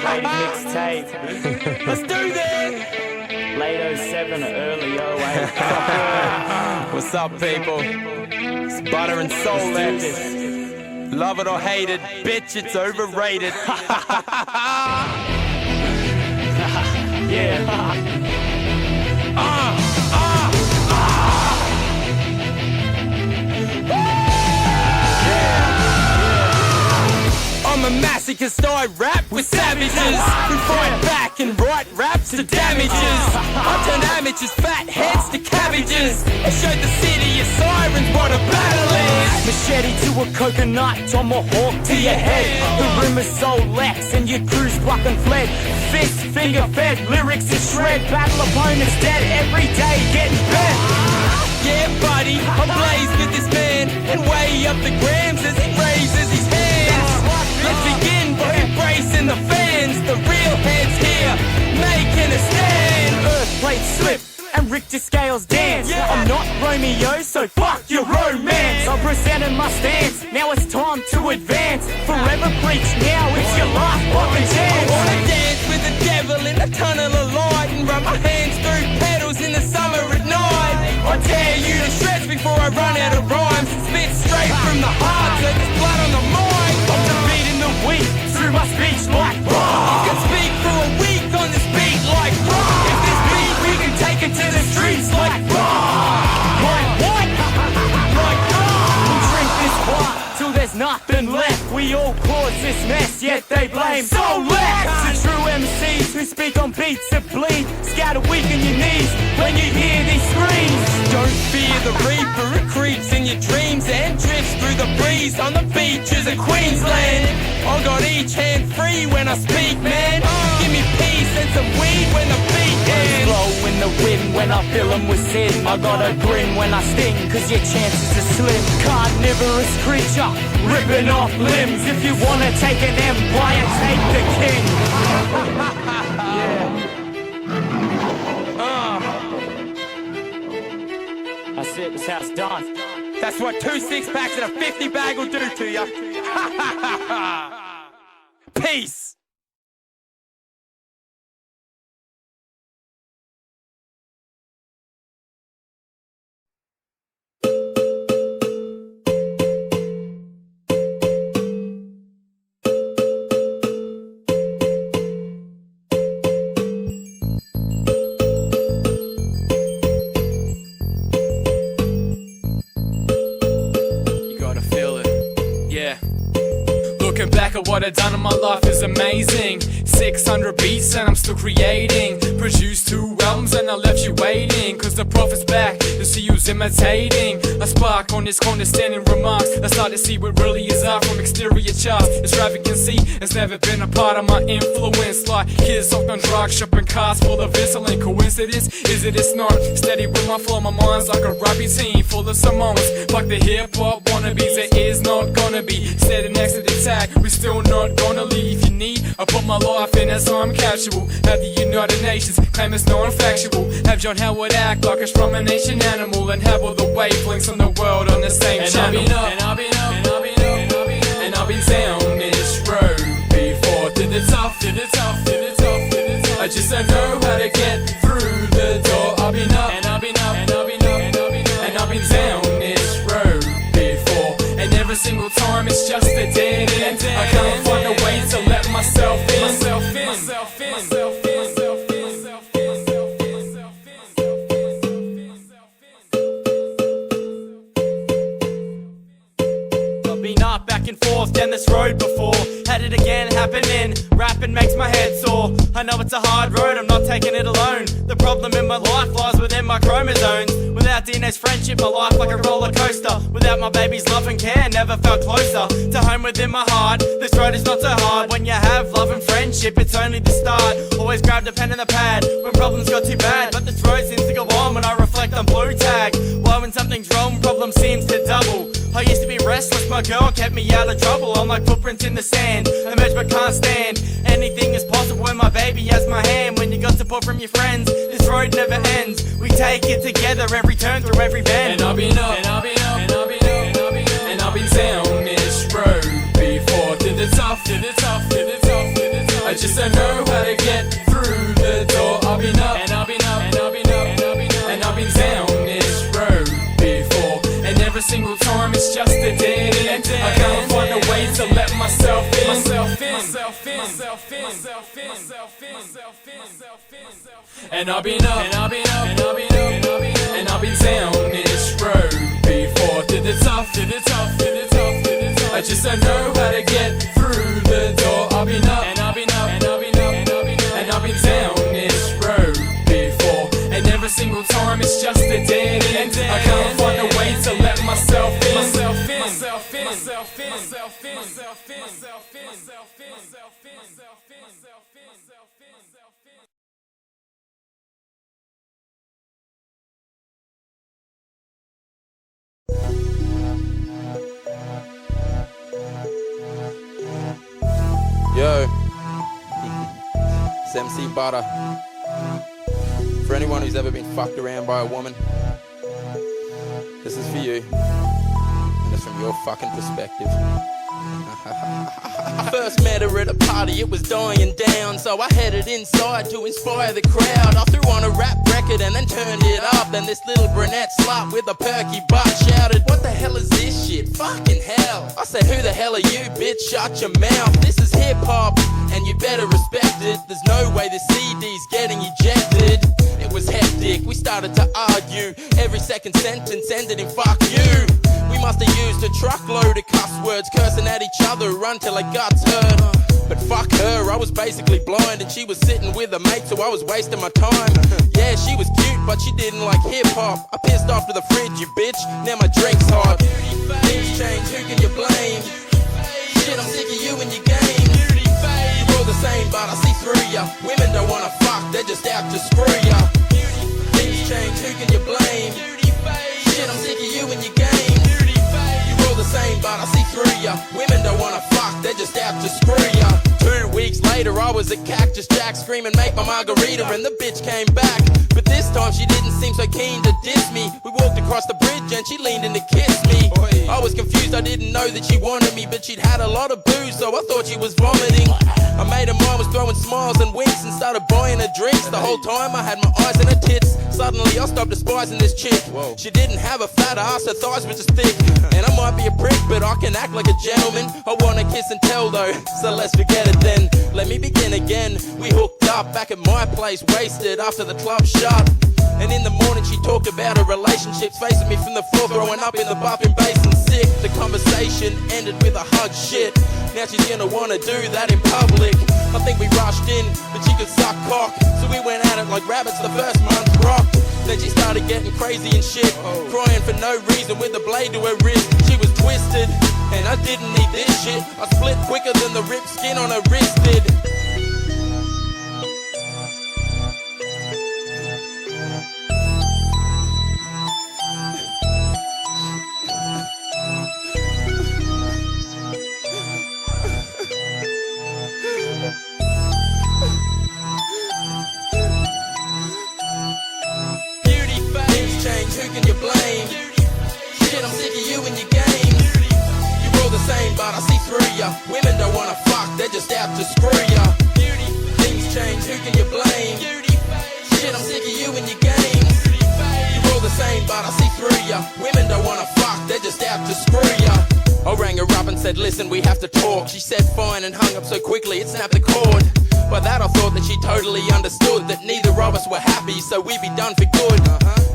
Underrated mixtape. Let's do this! Late 07, early 08. What's up, people? It's Buttah and Soul left. Love it or hate it, bitch, it's overrated. Yeah. I'm a masochist, I rap with savages who fight back and write raps to damages. I turn amateurs, fat heads to cabbages, and show the city of sirens what a battle is. Machete to a coconut, tomahawk to your head. The room is so lax and your crew's fucking fled. Fist, finger fed, lyrics is shred. Battle opponents dead, every day getting bent. Yeah, buddy, I'm blazed with this man, and way up the grams as he raises his hands. Let's begin by embracing the fans. The real heads here, making a stand. Earthquakes slip and Richter scales dance. I'm not Romeo, so fuck your romance. I'm presenting my stance, now it's time to advance. Forever preach, now it's your last fucking chance. I wanna dance with the devil in a tunnel of light, and run my hands through pedals in the summer at night. I tear you to shreds before I run out of rhymes. Spit straight from the heart, so there's blood on the mind. I'm defeating the weak through my speech like I can speak for a week on this beat like if this beat we can take it to the streets like Like what? Like we'll drink this wine till there's nothing left. We all cause this mess, yet they blame so less. The true MCs who speak on beats that bleed scatter weaken your knees when you hear these screams. Don't fear the reaper, it creeps in your dreams and drifts through the breeze on the beaches of Queensland. I got each hand free when I speak, man. Give me peace and some weed when the beat ends. Blow in the wind when I fill 'em with sin. I got a grin when I sting, cause your chances are slim. Carnivorous creature, ripping off limbs. If you wanna take an empire, take the king. That's it, this house done. That's what 2 6-packs and a 50 bag will do to ya. Peace. Looking back at what I've done in my life is amazing. 600 beats and I'm still creating. Produced 2 albums and I left you waiting, cause the prophet's back to see who's imitating. I spark on this condescending remarks. I start to see what really is art from exterior charts. Extravagancy has never been a part of my influence. Like kids soaked on drugs, shopping cars full of insulin. Coincidence? Is it? It's not. Steady with my flow, my mind's like a rugby team full of Samoans. Fuck the hip-hop wannabes, it is not gonna be. Steady next to the tag, we're still not gonna leave. You need, I put my life in as I'm casual. Have the United Nations claim it's non-factual. Have John Howard act like it's from a nation animal, and have all the wavelengths on the world on the same channel. And I've been up, and I've been up, and I've been up, and I've been down this road before. Did it tough, did it tough, did it tough, did it tough. I just don't know how to get through the door. I've been up, and I've been up, and I've been up, and I've been up, and I've been down this road before. And every single time it's just a dead end. I can't find a way to let myself in. Myself in. Myself in. Myself in. I've been up, back and forth down this road before. Had it again happening. Rapping makes my head sore. I know it's a hard road, I'm not taking it alone. The problem in my life lies within my chromosomes. Without DNA's friendship, my life like a roller coaster. Without my baby's love and care, never felt closer to home within my heart. This road is not so hard. When you have love and friendship, it's only the start. Always grab the pen and the pad when problems got too bad. But this road seems to go on when I reflect on blue tag. Why when something's wrong, problem seems to double. I used to be restless, my girl kept me out of trouble. I'm like footprints in the sand, emerge but can't stand. Anything is possible when my baby has my hand. When you got support from your friends, this road never ends. We take it together every turn through every bend. And I've been up, and I've been up, and I've been up, and I've been up, and I've been down this road before. Did it tough, did it tough, did it tough, did it tough. I just just don't know how to get through the door. I've been up and I've been up and I've been up and I've been up and I've been down this road before, and every single time it's just a dead end. I can't find a way to let myself in. And I've been up and I've been up and I've been up and I've been up and I've been down this road before. Did it tough, did it tough, did it tough, did it tough. I just don't know how to get through the door. I've been up and I've been up and I've been up and I've been up and I've been down this road before, and every single time it's just a dead end. I can't find a way to let myself in. Yo, it's MC Buttah. For anyone who's ever been fucked around by a woman, this is for you, and it's from your fucking perspective. I first met her at a party, it was dying down, so I headed inside to inspire the crowd. I threw on a rap record and then turned it up. Then this little brunette slut with a perky butt shouted, "What the hell is this shit? Fucking hell." I said, "Who the hell are you, bitch? Shut your mouth. This is hip-hop, and you better respect it. There's no way the CD's getting ejected." It was hectic, we started to argue. Every second sentence ended in "fuck you." We must have used a truckload of cuss words, cursing at each other until our guts hurt. But fuck her, I was basically blind, and she was sitting with a mate, so I was wasting my time. Yeah, she was cute, but she didn't like hip-hop. I pissed off to the fridge, you bitch, now my drink's hot. Things change, who can you blame? Shit, I'm sick of you and your game. You're all the same, but I see through ya. Women don't wanna fuck, they're just out to screw ya. Things change, who can you blame? Shit, I'm sick of you and your game. You're all the same, but I see through ya. Women don't wanna fuck, they're just out to screw ya. 2 weeks later, I was at Cactus Jack screaming, "Make my margarita," and the bitch came back. But this time she didn't seem so keen to diss me. We walked across the bridge and she leaned in to kiss me. I was confused, I didn't know that she wanted me, but she'd had a lot of booze, so I thought she was vomiting. I made her mine, was throwing smiles and winks, and started buying her drinks. The whole time I had my eyes on her tits. Suddenly I stopped despising this chick. She didn't have a fat ass, her thighs were just thick. And I might be a prick, but I can act like a gentleman. I wanna kiss and tell though, so let's forget it then. Let me begin again. We hooked up back at my place, wasted after the club shut. And in the morning she talked about her relationships, facing me from the floor, throwing up in the bathroom basin sick. The conversation ended with a hug, shit. Now she's gonna wanna do that in public. I think we rushed in, but she could suck cock, so we went at it like rabbits the first month rocked. Then she started getting crazy and shit, crying for no reason with a blade to her wrist. She was twisted, and I didn't need this shit. I split quicker than the ripped skin on her wrist did. Who can you blame? Shit, I'm sick of you and your game. You're all the same, but I see through ya. Women don't wanna fuck, they're just out to screw ya. Things change, who can you blame? Shit, I'm sick of you and your game. You're all the same, but I see through ya. Women don't wanna fuck, they're just out to screw ya. I rang her up and said, "Listen, we have to talk." She said fine and hung up so quickly it snapped the cord. By that I thought that she totally understood that neither of us were happy, so we'd be done for good.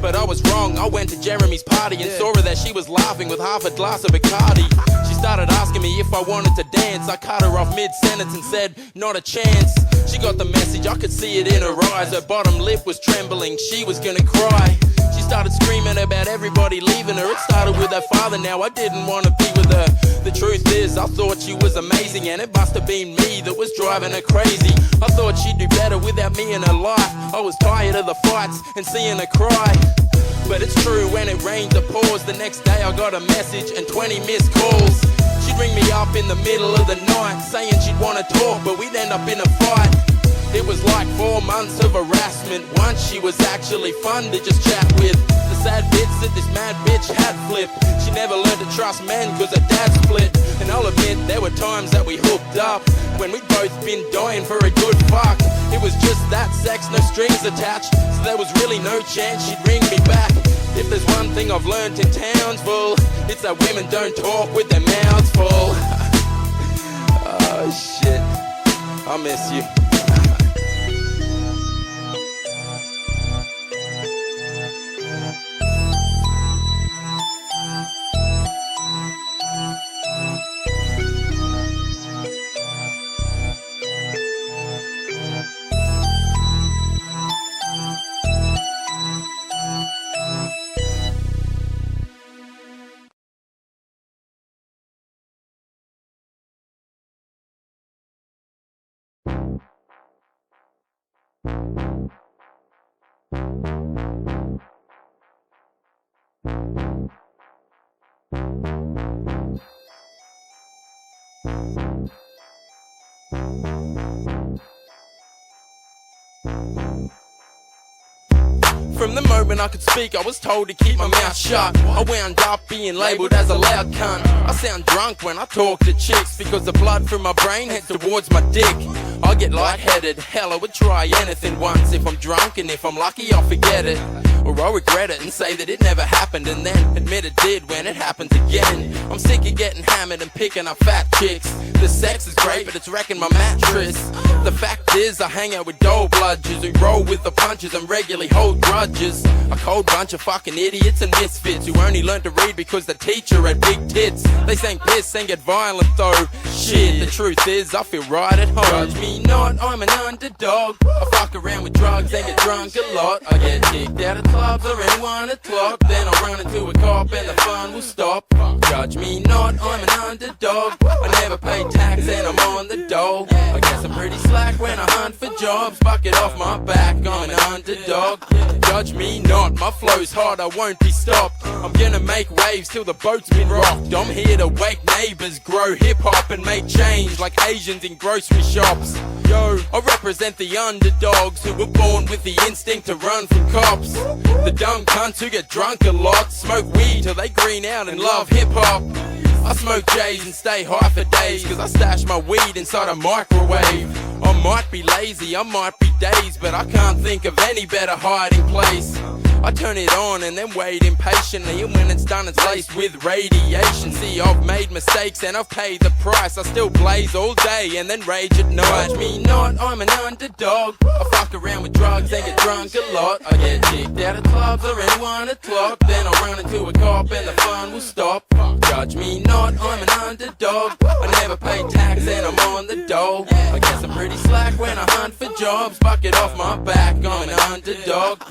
But I was wrong, I went to Jeremy's party and saw her that she was laughing with half a glass of Bacardi. She started asking me if I wanted to dance. I cut her off mid-sentence and said, "Not a chance." She got the message, I could see it in her eyes. Her bottom lip was trembling, she was gonna cry. She started screaming about everybody leaving her. It started with her father, now I didn't want to be with her. The truth is, I thought she was amazing, and it must have been me that was driving her crazy. I thought she'd do better without me in her life. I was tired of the fights and seeing her cry. But it's true, when it rains it pours. The next day I got a message and 20 missed calls. She'd ring me up in the middle of the night, saying she'd want to talk, but we'd end up in a fight. It was like 4 months of harassment. Once she was actually fun to just chat with. The sad bit's that this mad bitch had flipped. She never learned to trust men cause her dad split. And I'll admit there were times that we hooked up when we'd both been dying for a good fuck. It was just that sex, no strings attached, so there was really no chance she'd ring me back. If there's one thing I've learned in Townsville, it's that women don't talk with their mouths full. Oh shit, I miss you. From the moment I could speak, I was told to keep my mouth shut. I wound up being labelled as a loud cunt. I sound drunk when I talk to chicks, because the blood from my brain heads towards my dick. I get lightheaded, hell I would try anything once. If I'm drunk and if I'm lucky I'll forget it, or I'll regret it and say that it never happened, and then admit it did when it happens again. I'm sick of getting hammered and picking up fat chicks. The sex is great but it's wrecking my mattress. The fact is I hang out with dull bludgers who roll with the punches and regularly hold grudges. A cold bunch of fucking idiots and misfits who only learned to read because the teacher had big tits. They sang piss and get violent though. Shit, the truth is I feel right at home. Judge me not, I'm an underdog. I fuck around with drugs and get drunk a lot. I get kicked out of clubs around 1 o'clock, then I'll run into a cop and the fun will stop. Judge me not, I'm an underdog. I never pay tax and I'm on the dole. I guess I'm pretty slack when I hunt for jobs. Bucket off my back, I'm an underdog. Judge me not, my flow's hard, I won't be stopped. I'm gonna make waves till the boat's been rocked. I'm here to wake neighbours, grow hip-hop and make change like Asians in grocery shops. Yo, I represent the underdogs who were born with the instinct to run from cops. The dumb cunts who get drunk a lot, smoke weed till they green out and love hip-hop. I smoke J's and stay high for days, cause I stash my weed inside a microwave. I might be lazy, I might be dazed, but I can't think of any better hiding place. I turn it on and then wait impatiently, and when it's done it's laced with radiation. See, I've made mistakes and I've paid the price. I still blaze all day and then rage at night. Judge me not, I'm an underdog. I fuck around with drugs and get drunk a lot. I get kicked out of clubs around 1 o'clock, then I'll run into a cop and the fun will stop. Judge me not, I'm an underdog. I never pay tax and I'm on the dole. I guess I'm pretty slack when I hunt for jobs. Bucket off my back, I'm an underdog.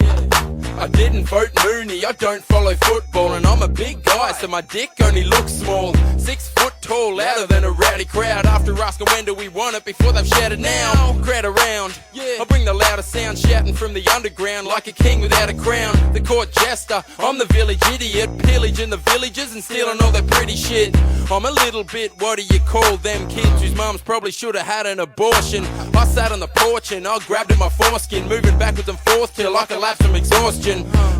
I didn't vote Mooney, I don't follow football, and I'm a big guy so my dick only looks small. 6 foot tall, louder than a rowdy crowd. After asking when do we want it before they've shouted now. Crowd around, I bring the loudest sound, shouting from the underground like a king without a crown. The court jester, I'm the village idiot, pillaging the villages and stealing all their pretty shit. I'm a little bit, what do you call them kids whose mums probably should have had an abortion. I sat on the porch and I grabbed at my foreskin, moving backwards and forth till I collapsed from exhaustion.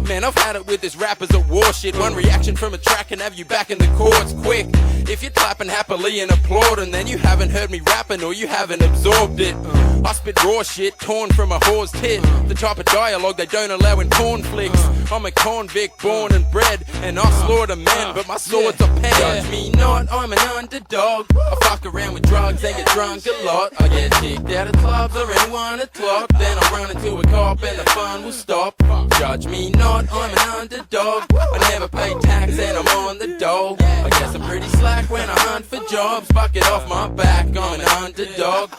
Man, I've had it with this rappers at war shit. One reaction from a track can have you back in the courts quick. If you're clapping happily and applauding, then you haven't heard me rapping or you haven't absorbed it. I spit raw shit torn from a whore's tit, the type of dialogue they don't allow in porn flicks. I'm a convict born and bred, and I slaughter men, but my sword's a pen. Judge me not, I'm an underdog. I fuck around with drugs and get drunk a lot. I get kicked out of clubs around 1 o'clock, then I run into a cop and the fun will stop. Judge me not, I'm an underdog. I never pay tax and I'm on the dole. I guess I'm pretty slack when I hunt for jobs. Bucket off my back, I'm an underdog.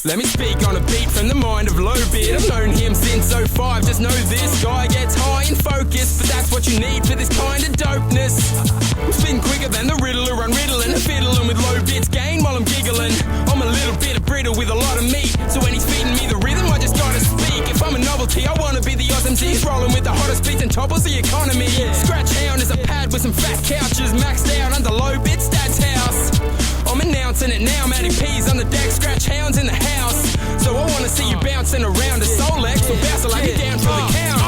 Let me speak on a beat from the mind of Lowbeard. I've known him since 05, just know this guy gets high and focused, but that's what you need for this kind of dopeness. I'm spitting quicker than the Riddler, unriddling and fiddling with low bits gain while I'm giggling. I'm a little bit of brittle with a lot of meat, so when he's feeding me the rhythm I just go the economy. Scratch Hound is a pad with some fat couches, maxed out under low bid stats house. I'm announcing it now, Matty P's on the deck, Scratch Hounds in the house. So I wanna see you bouncing around a Solex or bouncing like you're down for the count.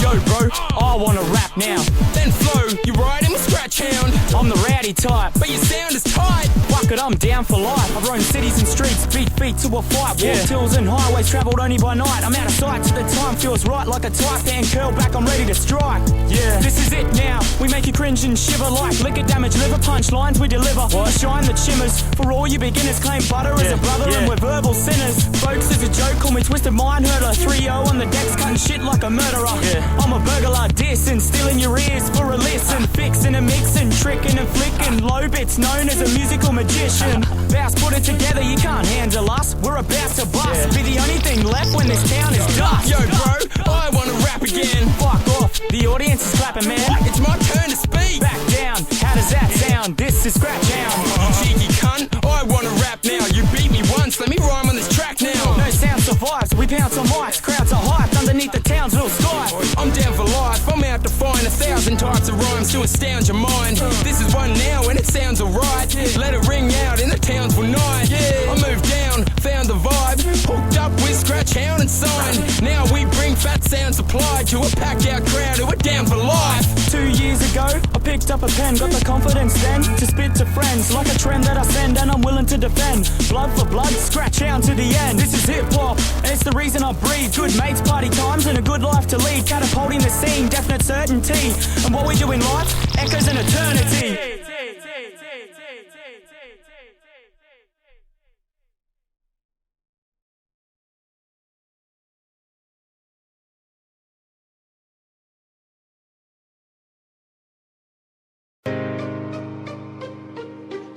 Yo bro, I wanna rap now. Then flow, you riding with Scratch Hound. I'm the rowdy type, but your sound is tight. Fuck it, I'm down for life. I've roamed cities and streets, beat feet to a fight. Walked hills and highways, travelled only by night. I'm out of sight till the time feels right, like a tight hand curl back, I'm ready to strike. Yeah, this is it now. We make you cringe and shiver like liquor damage, liver punchlines we deliver. What? A shine that shimmers for all you beginners. Claim Buttah as a brother and we're verbal sinners. Folks, as a joke, call me Twisted Mind Hurter. 3-0 on the decks, cutting shit like a murderer. I'm a burglar, dissing, stealing your ears for a listen. Fixing and mixing, tricking and flicking. Low bits known as a musical magician. Bounce, put it together, you can't handle us. We're about to bust. Be the only thing left when this town is dust. Yo bro, I wanna rap again. Fuck off, the audience is clapping, man. It's my turn to speak. Back down, how does that sound? This is Scratch Hound. You cheeky cunt, I wanna rap now. You beat me once, let me rhyme on this track now. No sound survives, we pounce on mics. Crowds are hyped underneath the town's little sky. I'm down for life, I'm out to find 1,000 types of rhymes to astound your mind. This is one now and it sounds alright. Let it ring out in the towns for night. I moved down, found the vibe, hooked up with Scratch Hound and signed. Now we bring fat sound supply to a packed out crowd who are down for life. 2 years ago, I picked up a pen, got the confidence then to spit to friends like a trend that I send and I'm willing to defend. Blood for blood, Scratch Hound to the end. This is hip hop, and it's the reason I breathe. Good mates, party times, and a good life to lead. Catapulting the scene, definite certainty. And what we do in life echoes in eternity.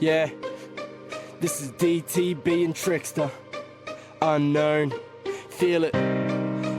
Yeah, this is DTB and Trickster. Unknown, feel it.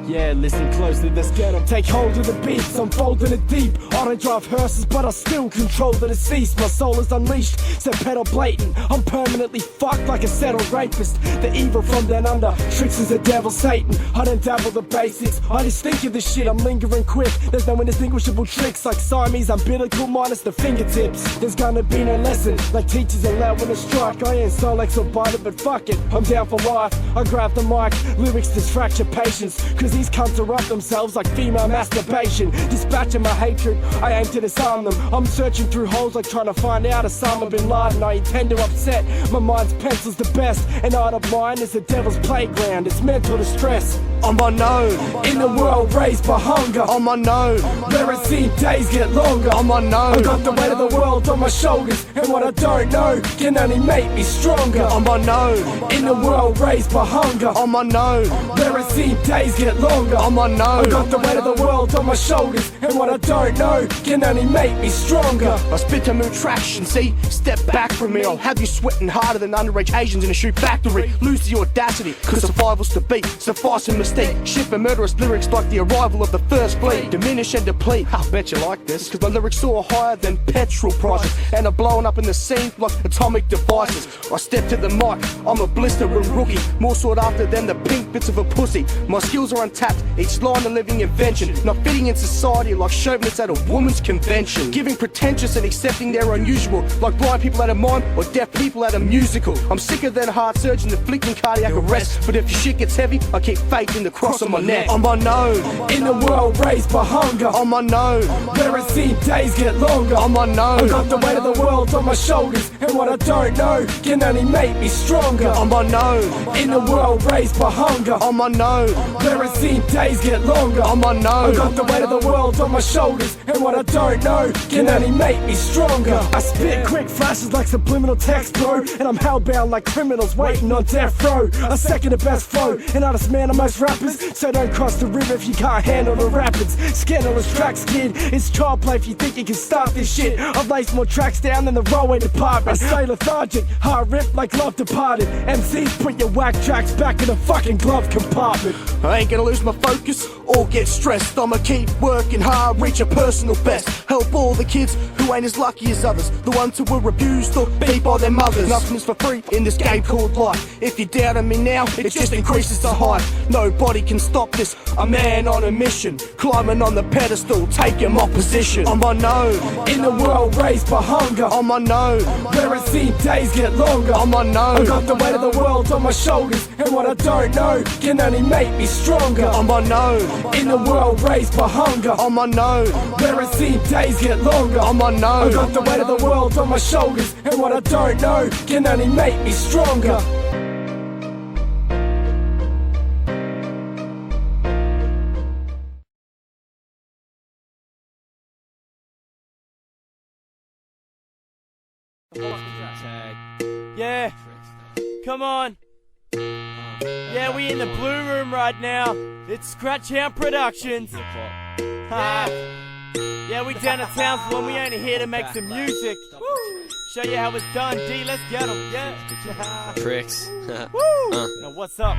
Yeah, listen closely, let's get 'em. Take hold of the beats, I'm folding it deep. I don't drive hearses, but I still control the deceased. My soul is unleashed, set pedal blatant. I'm permanently fucked like a settled rapist. The evil from down under, tricks is the devil Satan. I don't dabble the basics, I just think of this shit, I'm lingering quick. There's no indistinguishable tricks like Siamese umbilical minus the fingertips. There's gonna be no lesson, like teachers allowed when a strike. I ain't Solex or Buttah, but fuck it, I'm down for life. I grab the mic, lyrics distract your patience, cause these cunts erupt themselves like female masturbation. Dispatching my hatred, I aim to disarm them. I'm searching through holes like trying to find out Osama bin Laden. I intend to upset, my mind's pencil's the best. An art of mine is the devil's playground, it's mental distress. I'm unknown, in the world raised by hunger. I'm unknown, where it seems days get longer. I'm unknown, I got the weight of the world on my shoulders, and what I don't know can only make me stronger. I'm unknown, in the world raised by hunger. I'm unknown, where it seems days get longer. I'm unknown, I got the weight of the world on my shoulders, and what I don't know can only make me stronger. I spit to move traction, see, step back from me. I'll have you sweating harder than underage Asians in a shoe factory. Lose the audacity, cause survival's the beat, sufficing mistake. Shipping murderous lyrics like the arrival of the first fleet. Diminish and deplete, I bet you like this, cause my lyrics soar higher than petrol prices, and are blowing up in the scene like atomic devices. I step to the mic, I'm a blistering rookie, more sought after than the pink bits of a pussy. My skills are untapped, each line a living invention, not fitting in society like chauvinists at a woman's convention. Giving pretentious and accepting their unusual, like blind people at a mime or deaf people at a musical. I'm sicker than a heart surgeon inflicting cardiac arrest, but if your shit gets heavy, I keep faith in the cross on my neck. I'm unknown, in the world raised by hunger. I'm unknown, where it seems days get longer. I'm unknown, I got the weight of the world on my shoulders, and what I don't know can only make me stronger. I'm unknown, in the world raised by hunger. I'm unknown, where it seems days get longer. I'm unknown, I got the weight of the world on my shoulders, and what I don't know can only make me stronger. I spit quick flashes like subliminal text, bro, and I'm hellbound like criminals waiting on death row. I second the best flow, and I just man of most rappers, so don't cross the river if you can't handle the rapids. Scandalous tracks, kid, it's child play if you think you can start this shit. I've laced more tracks down than the railway department. I stay lethargic, hard rip like love departed. MCs put your whack tracks back in the fucking glove compartment. I ain't gonna lose my focus or get stressed. I'ma keep working hard, reach a personal best. Help all the kids who ain't as lucky as others, the ones who were abused or beat by their mothers. Nothing's for free in this game called life. If you're doubting me now, it just increases the hype. No nobody can stop this. A man on a mission, climbing on the pedestal, taking my position. I'm unknown, in the world raised by hunger. I'm unknown, where it seems days get longer. I'm unknown, I got the weight of the world on my shoulders, and what I don't know can only make me stronger. I'm unknown, in the world raised by hunger. I'm unknown, where it seems days get longer. I'm unknown, I got the weight of the world on my shoulders, and what I don't know can only make me stronger. Yeah, come on. Yeah, we in the blue room right now. It's Scratch Hound Productions. Yeah, we down at Townsville and we only here to make some music. Show you how it's done, D, let's get 'em, yeah. Tricks. Woo! Now what's up?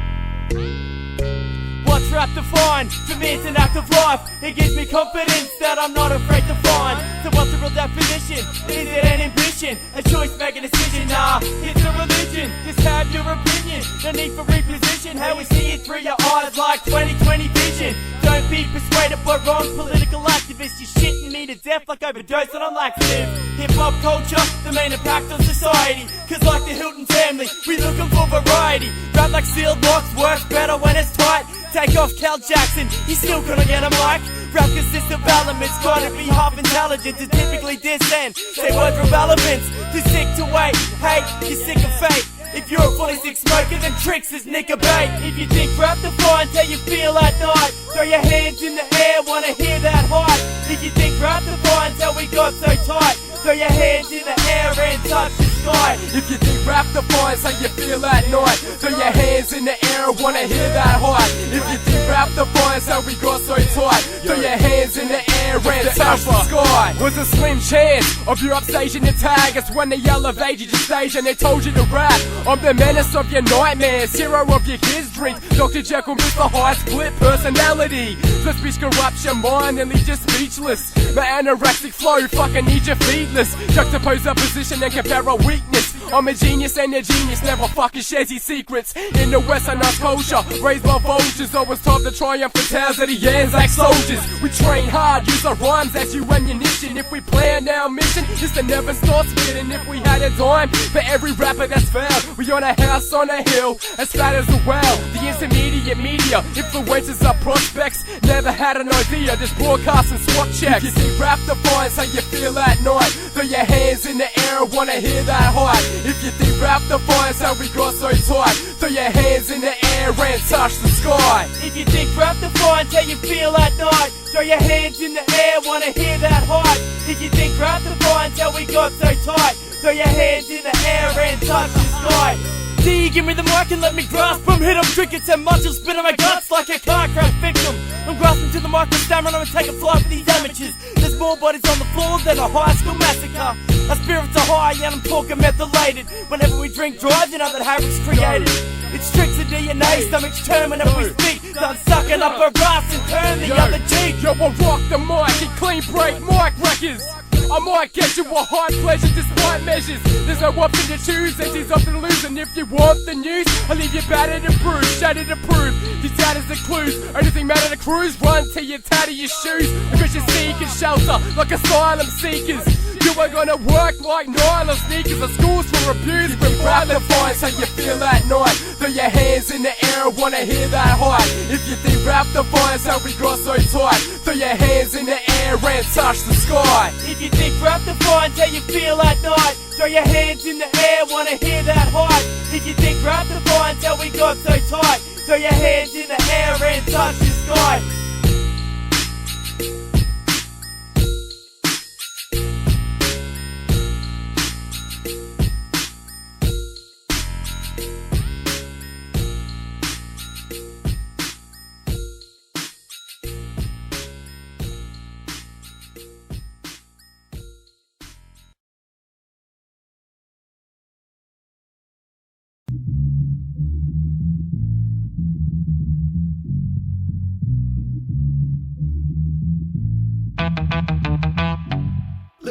What's rap defined? For me it's an act of life. It gives me confidence that I'm not afraid to find. So what's the real definition? Is it an ambition? A choice, make a decision? Nah, it's a religion. Just have your opinion. No need for reposition. How we see it through your eyes like 20/20 vision. Don't be persuaded by wrong political activists. You're shitting me to death like overdose on a laxative. Hip-hop culture, the main impact on society. Cause like the Hilton family, we looking for variety. Rap like sealed locks, works better when it's tight. Take off Cal Jackson, he still couldn't get a mic. Rap consists of elements, gotta be half intelligent to typically dissent. Say words with relevance, too sick to wait. Hey, you're sick of fate. If you're a 46 smoker, then Tricks is Nick bait. If you think rap defines how you feel at night, throw your hands in the air, wanna hear that hype. If you think rap defines how we got so tight, throw your hands in the air and touch the sky. If you think rap defines how you feel at night, throw your hands in the air, wanna hear that hype. If you think rap defines how we got so tight, throw your hands in the air and touch the sky. Was a slim chance of your upstation to tag. It's when they elevated your stage and they told you to rap. I'm the menace of your nightmares, hero of your kids' dreams. Dr. Jekyll, Mr. Hyde, split personality. This bitch corrupts your mind and leaves you speechless. My anorexic flow, fucking need your feetless. Juxtapose our position and compare our weakness. I'm a genius and a genius never fucking shares his secrets. In the western culture, raised by vultures, always taught to triumph for tales of the Anzac soldiers. We train hard, use our rhymes as you ammunition. If we plan our mission, it's to never start spitting. If we had a dime for every rapper that's found, we on a house on a hill, as fat as a whale. The intermediate media influences our prospects. Never had an idea, just broadcast and swap checks. If you think rap defines how you feel at night, throw your hands in the air, wanna hear that hype. If you think rap defines how we got so tight, throw your hands in the air and touch the sky. If you think rap defines how you feel at night, throw your hands in the air, wanna hear that hype. If you think rap defines how we got so tight, throw your hands in the air and touch the sky. D, give me the mic and let me grasp them. Hit 'em, drinking so much I'll spit on my guts like a car crash victim. I'm grasping to the mic and stammering, I'm gonna take a flight with these amateurs. There's more bodies on the floor than a high school massacre. Our spirits are high and I'm talking methylated. Whenever we drink drive, you know that Harry's created. It's tricks of DNA, stomachs turning if we speak. Done sucking up our ass and turn the other cheek. Yo, I rock the mic and clean break mic records. I might get you a high pleasure despite measures. There's no option to choose, and she's often losing. If you want the news, I'll leave you battered and bruised, shattered to prove. These tatters are clues, anything matter to cruise. Run till you tatter your shoes, because you're seeking shelter like asylum seekers. You ain't gonna work like nylon sneakers or schools for abuse. When rap defines how you feel at night, throw your hands in the air, wanna hear that hype. If you think rap defines how we got so tight, throw your hands in the air and touch the sky. If you think rap defines how you feel at night, throw your hands in the air, wanna hear that hype. If you think rap defines how we got so tight, throw your hands in the air and touch the sky.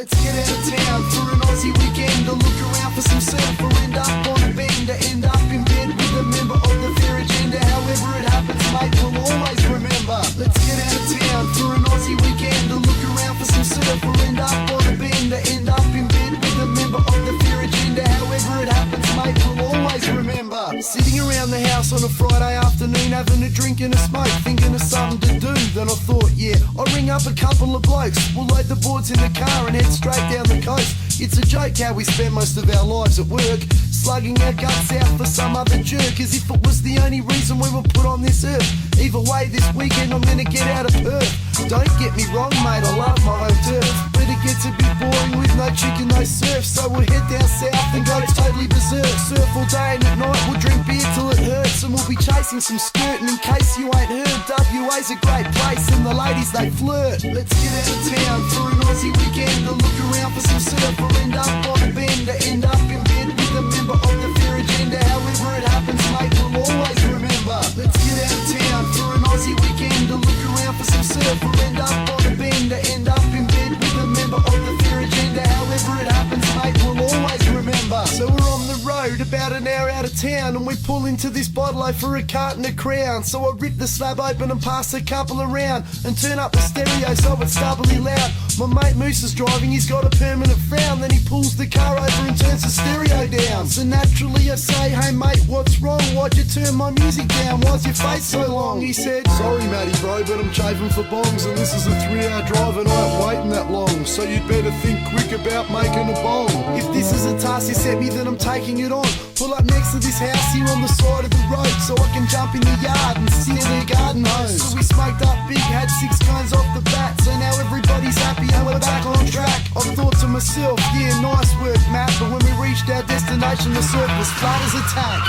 Let's get out of town for an Aussie weekend, or look around for some surf, or end up on a bender, end up in bed with a member of the fair agenda. However it happens, mate, we'll always remember. Let's get out of town for an Aussie weekend, or look around for some surf, or end up on a bender, end up in bed with a member of the fair agenda. However it happens, mate, we'll always remember. Sitting around the house on a Friday afternoon, having a drink and a smoke, thinking of something to do. Then I thought, yeah, I'll ring up a couple of blokes, we'll load the boards in the car and head straight down the coast. It's a joke how we spend most of our lives at work, slugging our guts out for some other jerk, as if it was the only reason we were put on this earth. Either way, this weekend I'm gonna get out of Perth. Don't get me wrong, mate, I love my home turf, but it gets a bit boring with no chicken, no surf. So we'll head down south and go totally berserk. Surf all day and at night we'll drink beer till it hurts, and we'll be chasing some skirting. In case you ain't heard, WA's a great place and the ladies they flirt. Let's get out of town for an Aussie weekend, or look around for some surf, or end up on a bender, end up in bed with a member of the fair agenda. However it happens, mate, we'll always remember. Let's get out of town for an Aussie weekend, or look around for some surf, or end up on a bender, end up in bed with a member of the fair agenda. However it happens, mate, we'll always remember. So we're on the road about an hour out of town, and we pull into this bottle for a carton of Crown. So I rip the slab open and pass a couple around, and turn up the stereo so it's doubly loud. My mate Moose is driving, he's got a permanent frown. Then he pulls the car over and turns the stereo down. So naturally I say, hey mate, what's wrong? Why'd you turn my music down? Why's your face so long? He said, sorry Matty bro, but I'm chafing for bongs, and this is a 3-hour drive and I ain't waiting that long. So you'd better think quick about making a bong. If this is a task you set me, then I'm taking it on. Pull up next to this house here on the side of the road, so I can jump in the yard and steal their garden hose. So we smoked up big, had 6 cones off the bat, so now everybody's happy and we're back on track. I thought to myself, yeah, nice work Matt, but when we reached our destination the surf was flat as a tack.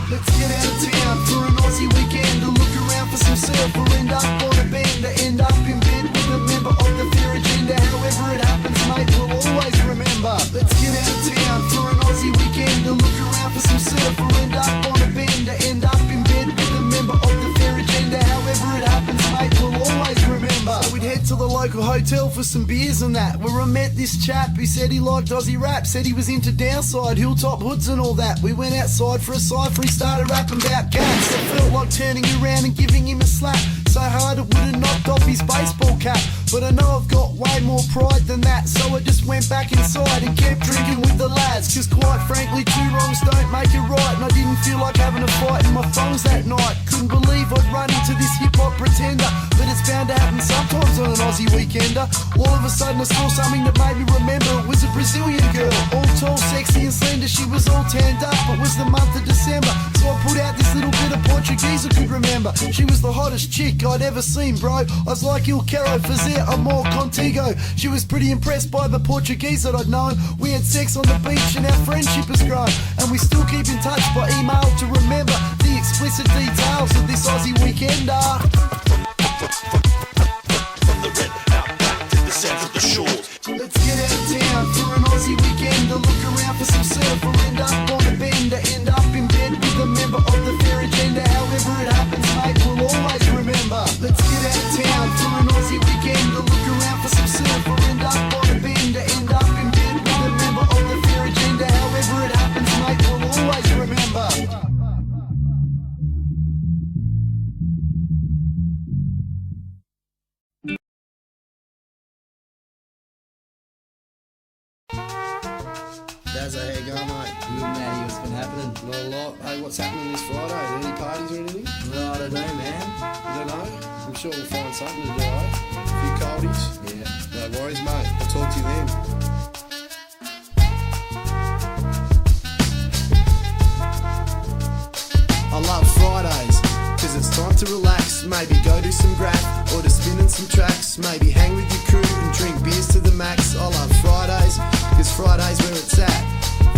Let's get out of town for an Aussie weekend, or look around for some surf, or end up on a bender, end up in bed with a member of the fair agenda. However it happens, mate, we'll always remember. Let's get out of town for an Aussie weekend, or look around for some surf, or end up on a bender, end up in bed with a member of the fair agenda. However it happens, mate, we'll always remember. So we'd head to the local hotel for some beers and that, where I met this chap who said he liked Aussie rap, said he was into downside, hilltop hoods and all that. We went outside for a cypher, he started rapping about cats. I felt like turning around and giving him a slap, so hard it would have knocked off his baseball cap. But I know I've got way more pride than that, so I just went back inside and kept drinking with the lads. Cause quite frankly, 2 wrongs don't make it right, and I didn't feel like having a fight in my phones that night. Couldn't believe I'd run into this hip-hop pretender, but it's bound to happen sometimes on an Aussie weekender. All of a sudden I saw something that made me remember it was a Brazilian girl, all tall, sexy and slender. She was all tanned up, it was the month of December, so I put out this little bit of Portuguese I could remember. She was the hottest chick I'd ever seen, bro. I was like, Il quero fazer amor contigo. She was pretty impressed by the Portuguese that I'd known. We had sex on the beach and our friendship has grown, and we still keep in touch by email to remember the explicit details of this Aussie weekender. From the red outback to the sands of the shores. Let's get out of town for an Aussie weekend, or look around for some surf, or end up on a bender, end up in bed with a member of the fair agenda. However it happens, mate, we'll always remember. Let's get out of town for an Aussie weekend, or look around for some surf, or end up on a bender, end up in bed with a member of the fair agenda. However it happens, mate, we'll always remember. Dazza, how you going, mate? Good, Matty. What's been happening? Not a lot. Hey, what's happening this Friday? Any parties or anything? No, I don't know, man. You don't know? I'm sure we'll find something to do, eh? A few coldies? Yeah. No worries, mate. I'll talk to you then. I love Fridays, cause it's time to relax. Maybe go do some graph, or to spin in some tracks. Maybe hang with your crew and drink beers to the max. I love Fridays, cause Friday's where it's at.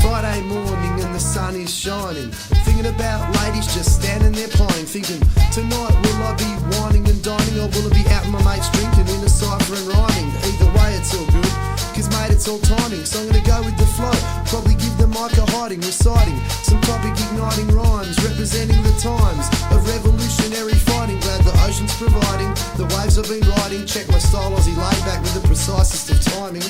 Friday morning and the sun is shining, thinking about ladies just standing there playing, thinking tonight will I be whining and dining. Or will it be out with my mates drinking in a cypher and rhyming? Either way it's all good, cause mate it's all timing. So I'm gonna go with the flow, probably give the mic a hiding, reciting some topic igniting rhymes, representing the times of revolutionary fighting. Glad the ocean's providing the waves I've been riding. Check my style, Aussie laid back with the precisest of timing.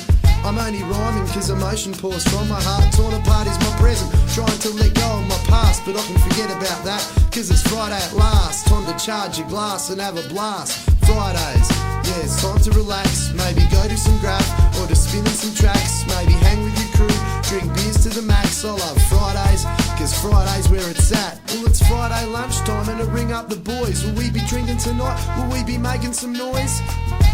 I'm only rhyming cause emotion pours from my heart. Torn apart is my present, trying to let go of my past, but I can forget about that cause it's Friday at last. Time to charge your glass and have a blast. Fridays, yeah, it's time to relax. Maybe go do some graph or to spin in some tracks. Maybe hang with your crew, drink beers to the max. I love Fridays cause Friday's where it's at. Well, it's Friday lunchtime and I ring up the boys. Will we be drinking tonight? Will we be making some noise?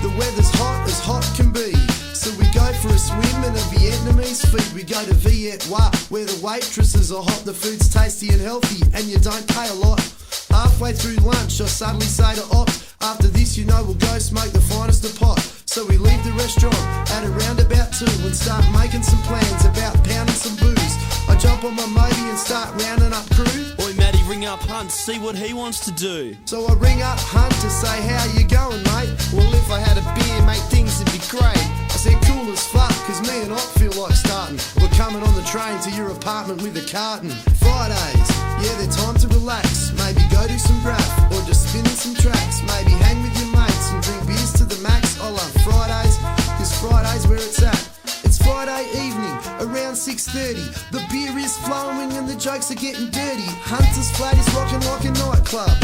The weather's hot as hot can be, so we go for a swim in a Vietnamese feed. We go to Viet Hoa, where the waitresses are hot, the food's tasty and healthy, and you don't pay a lot. Halfway through lunch, I suddenly say to Ops, after this you know we'll go smoke the finest of pot. So we leave the restaurant at around about 2 and start making some plans about pounding some booze. I jump on my moby and start rounding up crew. Oi Matty, ring up Hunt, see what he wants to do. So I ring up Hunt to say, how you going mate? Well, if I had a beer mate, things would be great. I said cool as fuck, cause me and Op feel like starting. We're coming on the train to your apartment with a carton. Fridays, yeah, they're time to relax. Maybe go do some graph or just spin in some tracks. Maybe hang with your mates and drink beers to the max. I love Fridays cause Friday's where it's at. It's Friday evening, around 6:30. The beer is flowing and the jokes are getting dirty. Hunter's flat is rocking like a nightclub.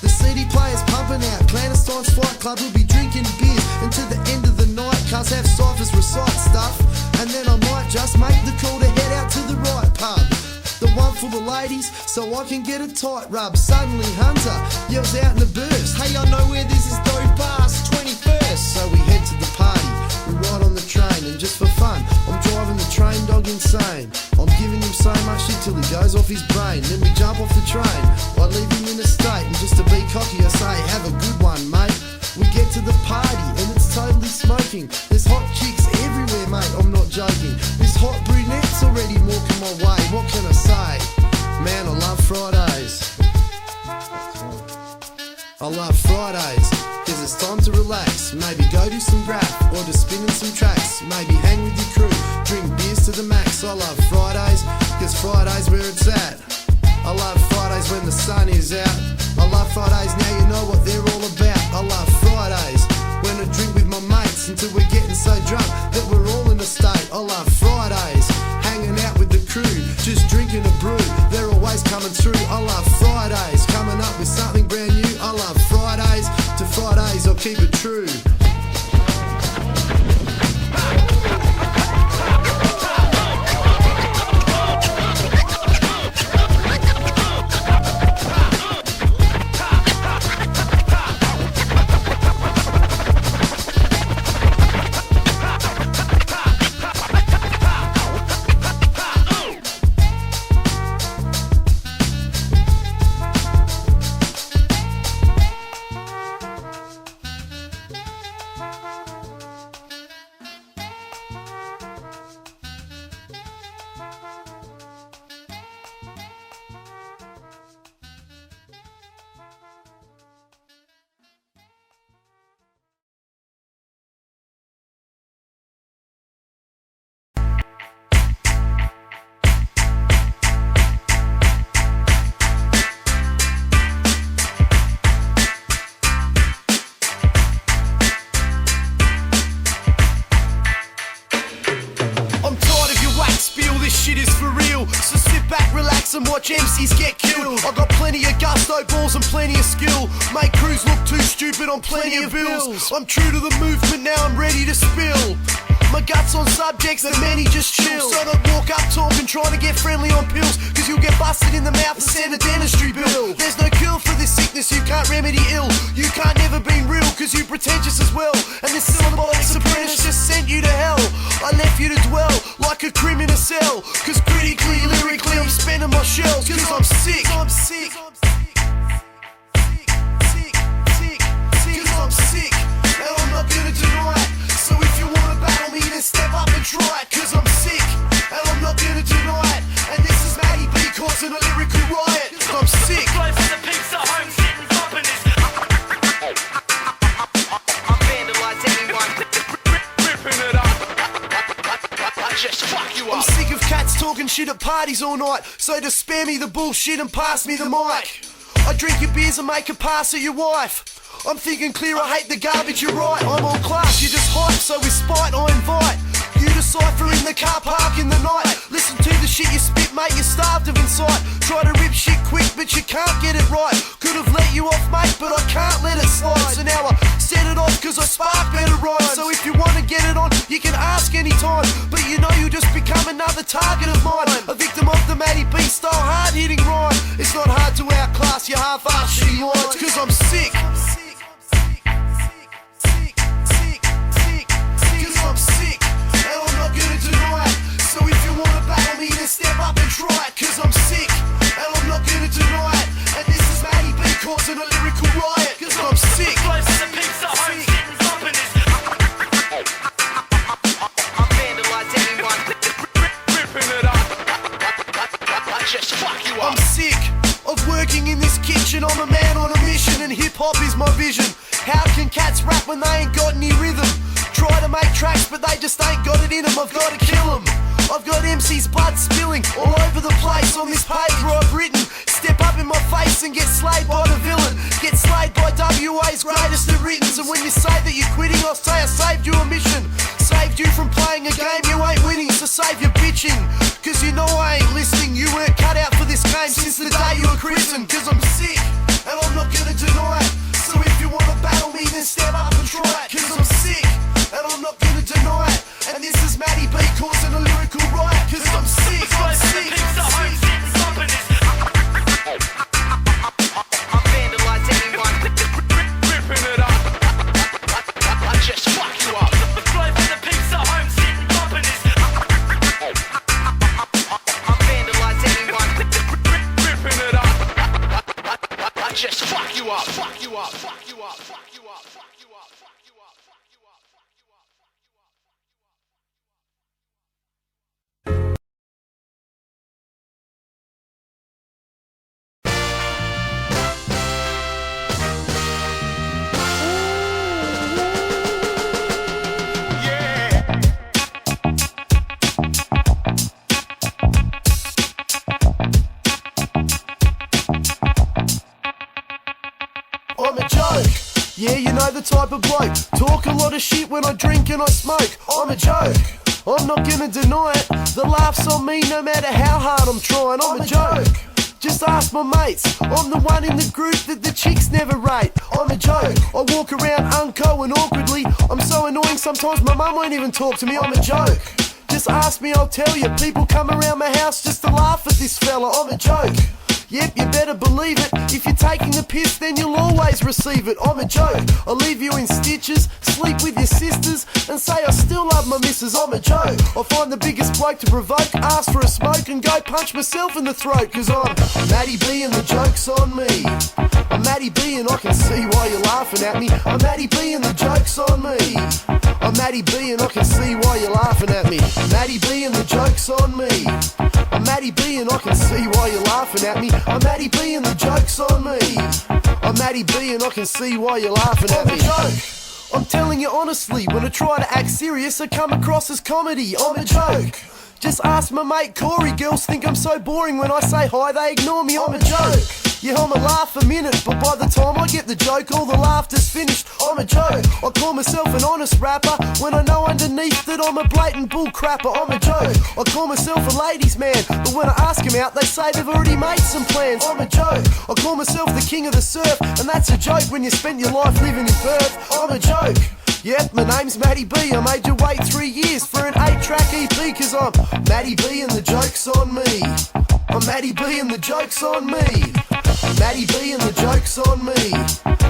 The CD player's pumping out, Clandestine's Fight Club. We'll be drinking beers until the end of the night. Cuz have ciphers recite stuff, and then I might just make the call to head out to the right pub. The one for the ladies, so I can get a tight rub. Suddenly Hunter yells out in a burst, hey, I know where this is dope past 21st. So we head to the party, we ride on the train, and just for fun, I'm driving the train dog insane. I'm giving him so much shit till he goes off his brain. Then we jump off the train, I leave him in a state, and just to be cocky I say, have a good one mate. We get to the party and it's totally smoking. There's hot chicks everywhere mate, I'm not joking. This hot brunette's already walking my way. What can I say? Man, I love Fridays. I love Fridays cause it's time to relax. Maybe go do some graph or just spin in some tracks. Maybe hang with your crew, drink beers to the max. I love Fridays cause Friday's where it's at. I love Fridays when the sun is out. I love Fridays, now you know what they're all about. I love Fridays when I drink with my mates until we're getting so drunk that we're all in a state. I love Fridays, hanging out with the crew, just drinking a brew, they're always coming through. I love Fridays, coming up with something brand new. I love Fridays, to Fridays I'll keep it true. And watch MCs get killed. I got plenty of gusto balls and plenty of skill. Make crews look too stupid on plenty of bills. I'm true to the movement, now I'm ready to spill my guts on subjects that many just chill. So don't walk up talking, trying to get friendly on pills, cause you'll get busted in the mouth and send a dentistry bill. There's no cure for this sickness, you can't remedy ill. You can't never be real, cause you pretentious as well. And this syllabolic apprentice just sent you to hell. I left you to dwell like a criminal cell, cause critically, lyrically I'm spending my shells, cause I'm sick. I'm sick. Cause I'm sick, and I'm not gonna deny it. So if you wanna battle me, then step up and try it. Cause I'm sick, and I'm not gonna deny it. And this is Matty B causing a lyrical riot. I'm sick. talking shit at parties all night. So just spare me the bullshit and pass me the mic. I drink your beers and make a pass at your wife. I'm thinking clear, I hate the garbage, you're right. I'm all class, you're just hype, so with spite I invite you to cipher in the car park in the night. Listen to the shit you spit, mate, you're starved of insight. Try to rip shit quick, but you can't get it right. Could have let you off, mate, but I can't let it slide. So now I set it off, cause I spark better rhymes. So if you want to get it on, you can ask anytime. But you know you'll just become another target of mine. A victim of the Matty B style hard-hitting rhyme. It's not hard to outclass your half-ass shitty lines, cause I'm sick. I'm sick, and I'm not gonna deny it. So if you wanna battle me, then step up and try it. Cause I'm sick, and I'm not gonna deny it. And this is Matty B causing a lyrical riot. Cause I'm sick. I'm vandalised anyone ripping it up. I just fuck you up. I'm sick of working in this kitchen. I'm a man on a mission, and hip-hop is my vision. How can cats rap when they ain't got any rhythm? Try to make tracks, but they just ain't got it in them. I've got to kill them. I've got MC's blood spilling all over the place on this page where I've written. Step up in my face and get slayed by the villain. Get slayed by WA's greatest of writtens. And when you say that you're quitting, I'll say I saved you a mission. Saved you from playing a game you ain't winning, so save your bitching. Cause you know I ain't listening. You weren't cut out for this game since the day you were christened. Cause I'm sick, and I'm not gonna deny it. So if you wanna battle me, then step up and try it. Cause I'm sick, and I'm not gonna deny it. And this is Matty B causing a lyrical riot. Cause I'm sick, I'm sick, I'm sick. I'm vandalised anyone ripping it up. I just fuck you up. The flow for the pizza home sitting bumping this. I'm vandalised anyone ripping it up. I just fuck you up, fuck you up, fuck you up, fuck you up, fuck you up, fuck you up, fuck you up, fuck you up. I'm a joke, yeah, you know the type of bloke. Talk a lot of shit when I drink and I smoke. I'm a joke, I'm not gonna deny it. The laughs on me no matter how hard I'm trying. I'm a joke, just ask my mates. I'm the one in the group that the chicks never rate. I'm a joke, I walk around unco and awkwardly. I'm so annoying sometimes my mum won't even talk to me. I'm a joke, just ask me, I'll tell you. People come around my house just to laugh at this fella. I'm a joke, yep, you better believe it. If you're taking the piss, then you'll always receive it. I'm a joke, I'll leave you in stitches, sleep with your sisters, and say I still love my missus. I'm a joke, I'll find the biggest bloke to provoke, ask for a smoke, and go punch myself in the throat. Cause I'm Matty B and the joke's on me. I'm Matty B and I can see why you're laughing at me. I'm Matty B and the joke's on me. I'm Matty B and I can see why you're laughing at me. Matty B and the joke's on me. I'm Matty B and I can see why you're laughing at me. I'm Matty B and the joke's on me. I'm Matty B and I can see why you're laughing at me. I'm a joke, I'm telling you honestly. When I try to act serious, I come across as comedy. I'm a joke, just ask my mate Corey. Girls think I'm so boring. When I say hi, they ignore me. I'm a joke, yeah, I'm a laugh a minute, but by the time I get the joke, all the laughter's finished. I'm a joke, I call myself an honest rapper, when I know underneath that I'm a blatant bull crapper. I'm a joke, I call myself a ladies man, but when I ask them out, they say they've already made some plans. I'm a joke, I call myself the king of the surf, and that's a joke when you spent your life living in Perth. I'm a joke, yep, my name's Matty B. I made you wait 3 years for an 8-track EP, cause I'm Matty B and the joke's on me. I'm Matty B and the joke's on me. Matty B and the joke's on me.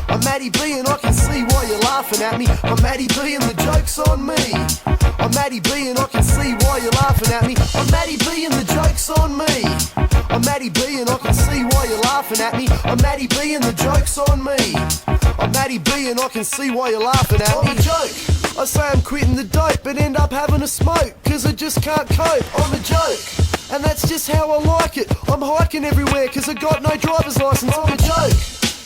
I'm Matty B and I can see why you're laughing at me. I'm Matty B and the joke's on me. I'm Matty B and I can see why you're laughing at me. I'm Matty B and the joke's on me. I'm Matty B and I can see why you're laughing at me. I'm Matty B and the joke's on me. I'm Matty B and I can see why you're laughing at me. I'm a joke, I say I'm quitting the dope, but end up having a smoke, cause I just can't cope. I'm a joke, and that's just how I like it. I'm hiking everywhere cause I got no driver's license. I'm a joke,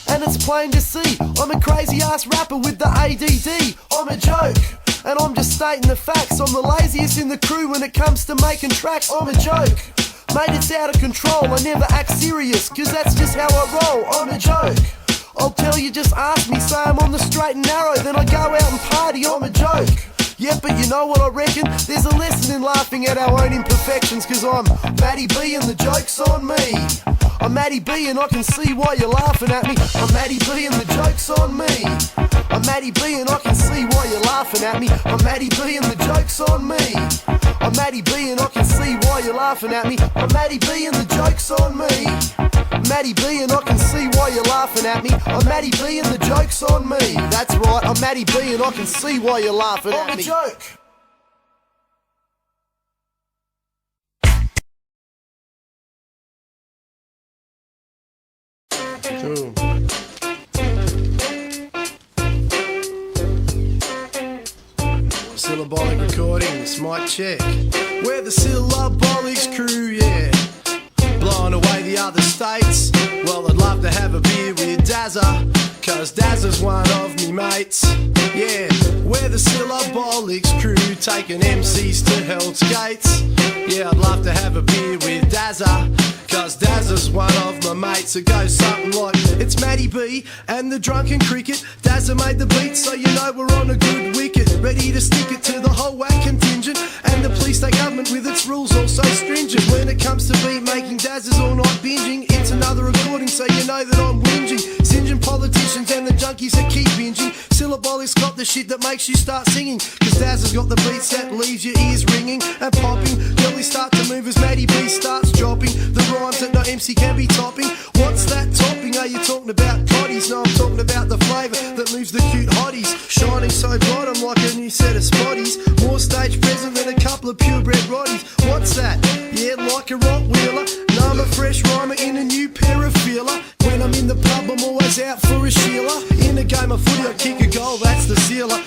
and it's plain to see I'm a crazy ass rapper with the ADD. I'm a joke, and I'm just stating the facts. I'm the laziest in the crew when it comes to making tracks. I'm a joke, mate, it's out of control. I never act serious, cause that's just how I roll. I'm a joke, I'll tell you, just ask me. Say I'm on the straight and narrow, then I go out and party. I'm a joke. Yeah, but you know what I reckon? There's a lesson in laughing at our own imperfections, cause I'm Matty B and the joke's on me. I'm Matty B and I can see why you're laughing at me. I'm Matty B and the joke's on me. I'm Matty B and I can see why you're laughing at me. I'm Matty B and the joke's on me. I'm Matty B and I can see why you're laughing at me. I'm Matty B and the joke's on me. Matty B and I can see why you're laughing at me. I'm Matty B and the joke's on me. That's right, I'm Matty B and I can see why you're laughing at me. I'm a joke. Cool. Syllabolic recordings, mic check. We're the Syllabolics crew, yeah. Blowing away the other states. Well, I'd love to have a beer with Dazza, cause Dazza's one of me mates. Yeah, we're the Syllabolics crew, taking MCs to Hell's Gates. Yeah, I'd love to have a beer with Dazza, cause Dazza's one of my mates. It goes something like, it's Matty B and the Drunken Cricket. Dazza made the beat, so you know we're on a good wicket. Ready to stick it to the whole whack contingent. And the police state government with its rules all so stringent. When it comes to beat making, Dazza's all night binging. It's another recording, so you know that I'm whinging. Singeing politicians and the junkies that keep binging. Syllabolic's got the shit that makes you start singing, cause Dazza's got the beats that leaves your ears ringing and popping. Girlies start to move as Matty B starts dropping the rhymes that no MC can be topping. What's that topping? Are you talking about cotties? No, I'm talking about the flavour that moves the cute hotties. Shining so bright, I'm like a new set of spotties. More stage present than a couple of purebred roddies. What's that? Yeah, like a Rottweiler. No, I'm a fresh rhymer in a new pair of feeler. When I'm in the pub, I'm always out for a Sheila. In a game of footy, I kick a goal, that's the sealer.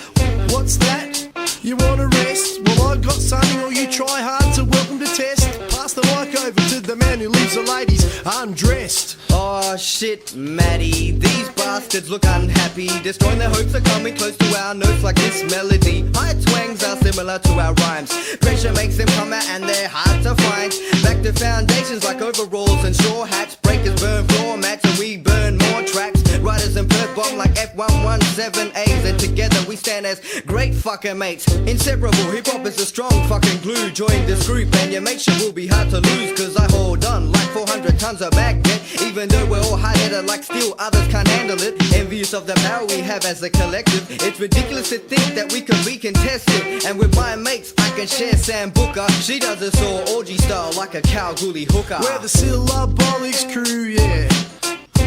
What's that? You wanna rest? Well, I got something, or you try hard, so welcome to test. Pass the mic over to the man who leaves the ladies undressed. Oh shit, Matty, these bastards look unhappy, destroying their hopes of coming close to our notes like this melody. High twangs are similar to our rhymes. Pressure makes them come out and they're hard to find. Back to foundations like overalls and straw hats. Breakers burn floor mats and we burn more tracks. Riders and perf bomb like F117As, and together we stand as great fucking mates. Inseparable, hip hop is a strong fucking glue. Join this group and your mate will be hard to lose, cause I hold on like 400 tons of magnet. Even though we're all hard-headed like steel, others can't handle it. Envious of the power we have as a collective. It's ridiculous to think that we can be contested. And with my mates I can share Sam Booker. She does this all orgy style like a Kalgoorlie hooker. We're the Syllabolics crew, yeah.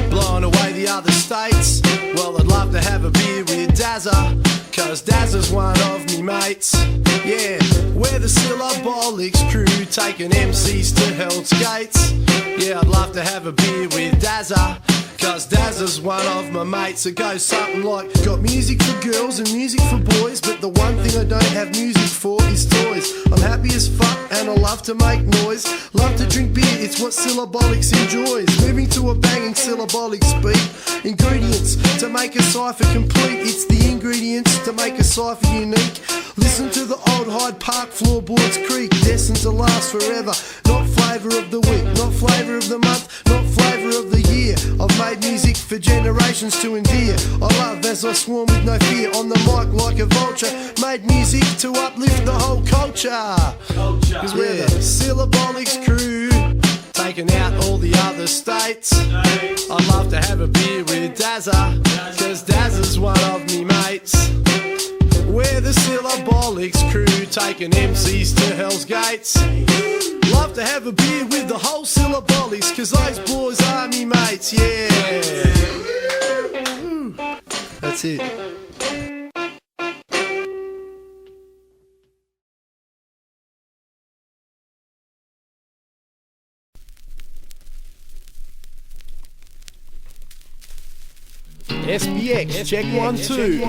Blowing away the other states. Well, I'd love to have a beer with Dazza, cause Dazza's one of me mates. Yeah, we're the Syllabolics crew, taking MCs to Hell's Gates. Yeah, I'd love to have a beer with Dazza, cause Dazza's one of my mates. It goes something like, got music for girls and music for boys, but the one thing I don't have music for is toys. I'm happy as fuck and I love to make noise. Love to drink beer, it's what Syllabolics enjoys. Moving to a banging Syllabolics beat. Ingredients to make a cipher complete. It's the ingredients to make a cipher unique. Listen to the old Hyde Park floorboards creak, destined to last forever. Not flavour of the week, not flavour of the month, not flavour of the year. I've made music for generations to endear. I love as I swarm with no fear on the mic like a vulture. Made music to uplift the whole culture. Cause we're the Syllabolics crew, taking out all the other states. I'd love to have a beer with Dazza, cause Dazza's one of me mates. We're the Syllabolics crew, taking MCs to Hell's Gates. Love to have a beer with the whole Syllabolics, cause those boys are me mates, yeah. That's it. SBX, check 1 2.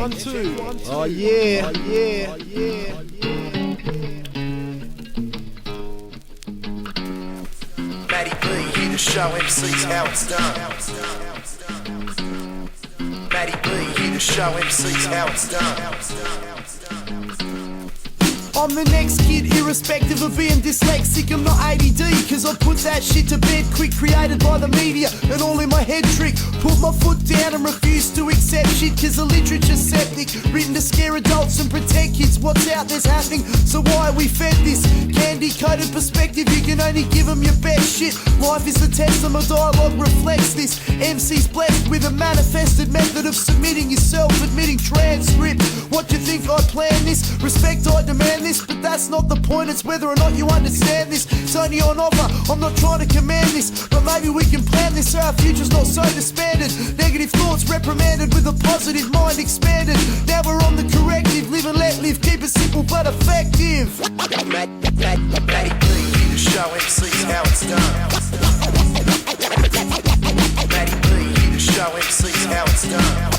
Oh yeah, yeah, yeah, Matty B here to show MCs how it's done. Matty B here to show MCs how it's done. I'm the next kid, irrespective of being dyslexic. I'm not ADD, cause I put that shit to bed quick. Created by the media and all in my head trick. Put my foot down and refuse to accept shit, cause the literature's septic. Written to scare adults and protect kids. What's out there's happening, so why are we fed this? Candy-coated perspective, you can only give them your best shit. Life is the test and my dialogue reflects this. MC's blessed with a manifested method of submitting yourself, admitting transcript. What you think I plan this? Respect I demand this, but that's not the point. It's whether or not you understand this. It's only on offer, I'm not trying to command this, but maybe we can plan this so our future's not so disbanded. Negative thoughts reprimanded with a positive mind expanded. Now we're on the corrective, live and let live. Keep it simple but effective. To show MCs how it's done. Matty B, to show MCs how it's done.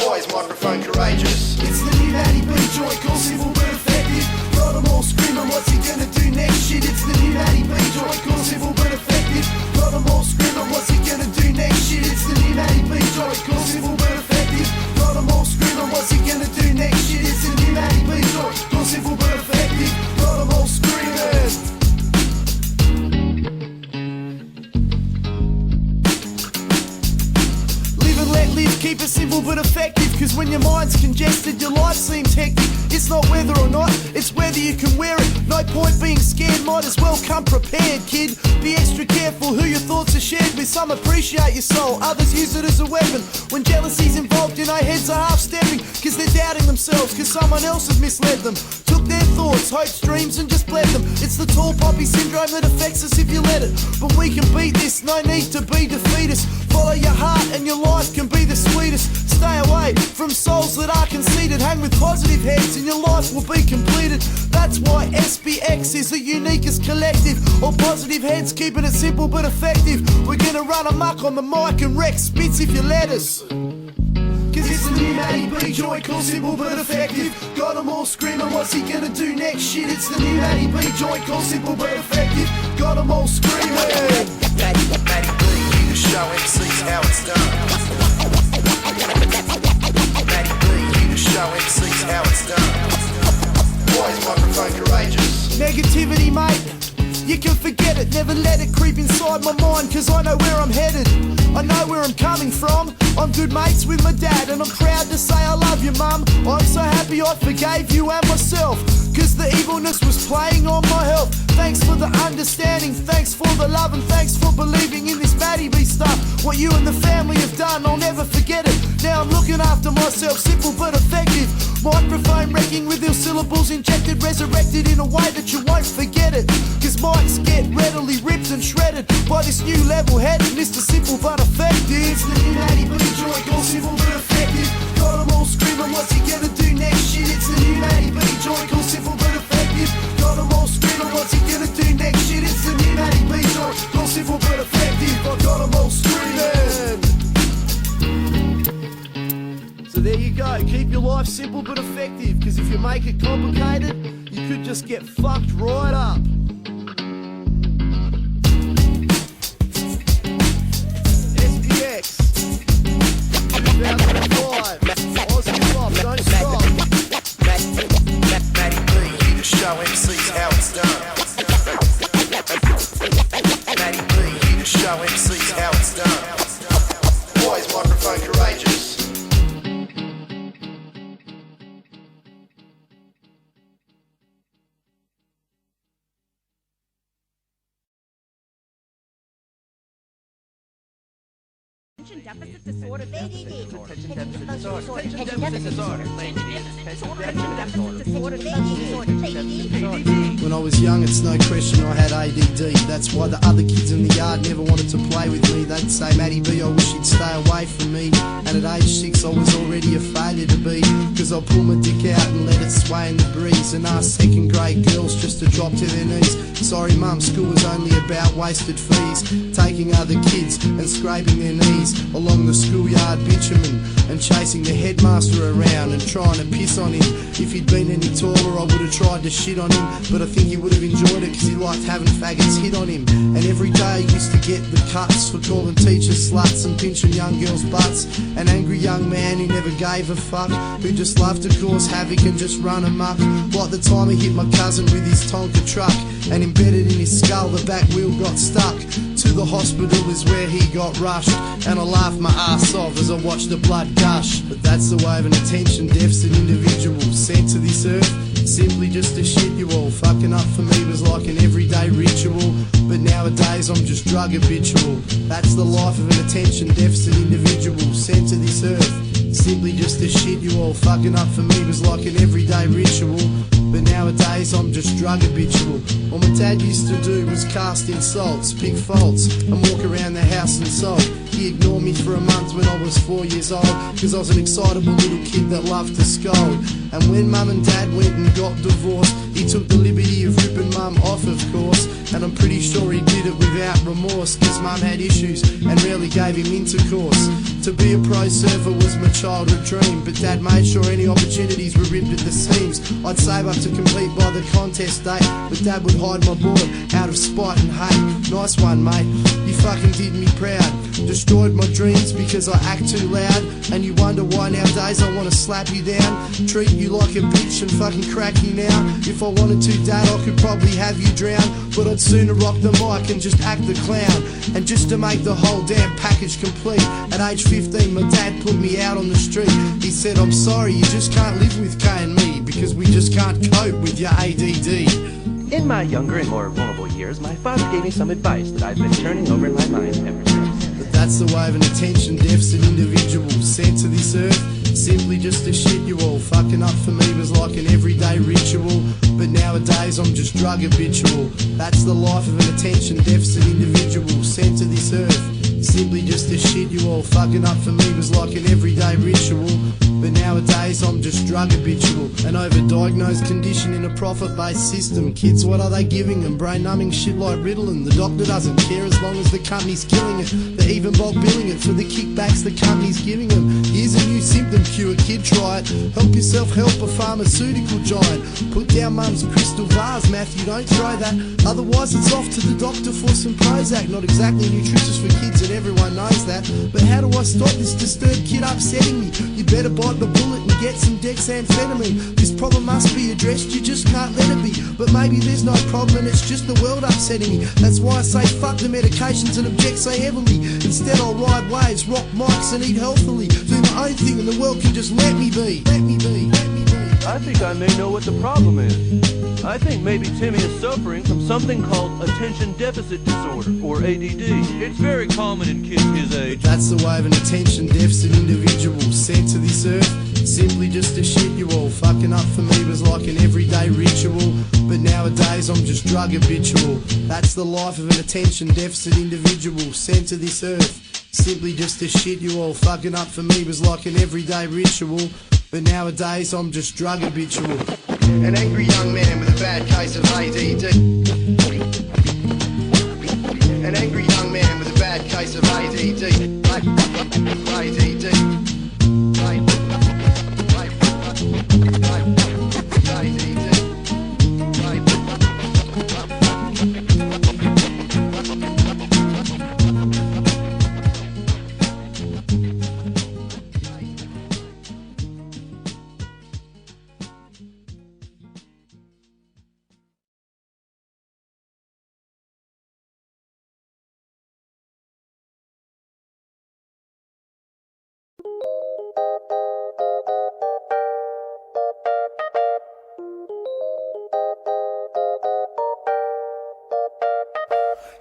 Always microphone courageous. It's the new Matty B joint, called simple but effective. Got them all screaming, what's he gonna do next? Shit, it's the new Matty B joint, called simple but effective. Got them all screaming, what's he gonna do next? Shit, it's the new Matty B joint, called simple but effective. Got them all screaming, what's he gonna do next? Shit, it's the new Matty B joint, called simple but effective. Got them all screaming. Live, keep it simple but effective, cause when your mind's congested your life seems hectic. It's not whether or not, it's whether you can wear it. No point being scared, might as well come prepared, kid. Be extra careful who your thoughts are shared with. Some appreciate your soul, others use it as a weapon. When jealousy's involved, you know heads are half stepping, cause they're doubting themselves, cause someone else has misled them. Took their thoughts, hopes, dreams and just bled them. It's the tall poppy syndrome that affects us if you let it. But we can beat this, no need to be defeatist. Follow your heart and your life can be the sweetest. Stay away from souls that are conceited. Hang with positive heads and your life will be completed. That's why SBX is the uniquest collective. All positive heads keeping it simple but effective. We're gonna run amok on the mic and wreck spits if you let us. Cause it's the new Matty B joint, called simple but effective. Got them all screaming, what's he gonna do next? Shit, it's the new Matty B joint, called simple but effective. Got them all screaming. Matty B, to show MCs how it's done. Matty B, to show MCs how it's done. Always microphone courageous. Negativity, mate, you can forget it. Never let it creep inside my mind, cause I know where I'm headed. I know where I'm coming from. I'm good mates with my dad and I'm proud to say I love you, mum. I'm so happy I forgave you and myself, cause the evilness was playing on my health. Thanks for the understanding, thanks for the love, and thanks for believing in this Matty B stuff. What you and the family have done, I'll never forget it. Now I'm looking after myself, simple but effective. Microphone wrecking with ill syllables injected, resurrected in a way that you won't forget it. Cause mics get readily ripped and shredded by this new level-headed Mr. Simple but Effective. It's the new Matty B joint, called simple but effective. Got them all screaming, what's he gonna do next? Shit, it's the new Matty B joint, called simple but effective. Got them all screaming, what's he gonna do next? Shit, it's the new Matty B joint, called simple but effective. I got them all screaming. So there you go, keep your life simple but effective, cause if you make it complicated, you could just get fucked right up. SPX 2005, Oz hip hop, don't stop. Matty B, to show MCs how it's done. Matty B, to show MCs how it's done. Always microphone courageous. Attention deficit disorder. Attention deficit disorder. When I was young, it's no question I had ADD. That's why the other kids in the yard never wanted to play with me. They'd say, Matty B, I wish you'd stay away from me. And at age 6, I was already a failure to be, cause I pulled my dick out and let it sway in the breeze, and asked second grade girls just to drop to their knees. Sorry mum, school was only about wasted fees, taking other kids and scraping their knees. days along the schoolyard bitumen and chasing the headmaster around and trying to piss on him. If he'd been any taller, I would have tried to shit on him, but I think he would have enjoyed it because he liked having faggots hit on him. And every day I used to get the cuts for calling teachers sluts and pinching young girls' butts. An angry young man who never gave a fuck, who just loved to cause havoc and just run amok. Like the time he hit my cousin with his Tonka truck, and embedded in his skull the back wheel got stuck. To the hospital is where he got rushed, and I laughed my ass off as I watched the blood gush. But that's the way of an attention deficit individual sent to this earth, simply just to shit you all. Fucking up for me was like an everyday ritual, but nowadays I'm just drug habitual. That's the life of an attention deficit individual sent to this earth, simply just to shit you all. Fucking up for me was like an everyday ritual, but nowadays I'm just drug habitual. All my dad used to do was cast insults, pick faults, and walk around the house and sulk. He ignored me for a month when I was 4 years old, cause I was an excitable little kid that loved to scold. And when mum and dad went and got divorced, he took the liberty of ripping mum off, of course. And I'm pretty sure he did it without remorse, cause mum had issues and rarely gave him intercourse. To be a pro surfer was my childhood dream, but dad made sure any opportunities were ripped at the seams. I'd save up to complete by the contest date, but dad would hide my board out of spite and hate. Nice one, mate, you fucking did me proud. Destroyed my dreams because I act too loud, and you wonder why nowadays I wanna slap you down, treat you like a bitch and fucking crack you now. If I wanted to, dad, I could probably have you drown, but I'd sooner rock the mic and just act the clown. And just to make the whole damn package complete, at age 15 my dad put me out on the street. He said, I'm sorry, you just can't live with Kay and me, because we just can't cope with your ADD. In my younger and more vulnerable years, my father gave me some advice that I've been turning over in my mind ever since. But that's the way of an attention deficit individual sent to this earth, simply just to shit you all. Fucking up for me was like an everyday ritual, but nowadays I'm just drug habitual. That's the life of an attention deficit individual sent to this earth, simply just to shit you all. Fucking up for me was like an everyday ritual, but nowadays I'm just drug habitual. An overdiagnosed condition in a profit-based system. Kids, what are they giving them? Brain-numbing shit like Ritalin. The doctor doesn't care as long as the company's killing it. They're even bulk billing it for the kickbacks the company's giving them. Here's a new symptom cure, kid, try it. Help yourself help a pharmaceutical giant. Put down mum's crystal vase, Matthew, don't throw that. Otherwise it's off to the doctor for some Prozac. Not exactly nutritious for kids and everyone knows that, but how do I stop this disturbed kid upsetting me? You better bite the bullet and get some dexamphetamine. This problem must be addressed, you just can't let it be. But maybe there's no problem and it's just the world upsetting me. That's why I say fuck the medications and object so heavily. Instead I'll ride waves, rock mics and eat healthily. Do my own thing and the world can just let me be. Let me be, let me be. I think I may know what the problem is. I think maybe Timmy is suffering from something called attention deficit disorder, or ADD. It's very common in kids his age. That's the way of an attention deficit individual sent to this earth, simply just to shit you all. Fucking up for me was like an everyday ritual, but nowadays I'm just drug habitual. That's the life of an attention deficit individual sent to this earth, simply just to shit you all. Fucking up for me was like an everyday ritual, but nowadays I'm just drug habitual. An angry young man with a bad case of ADD. An angry young man with a bad case of ADD.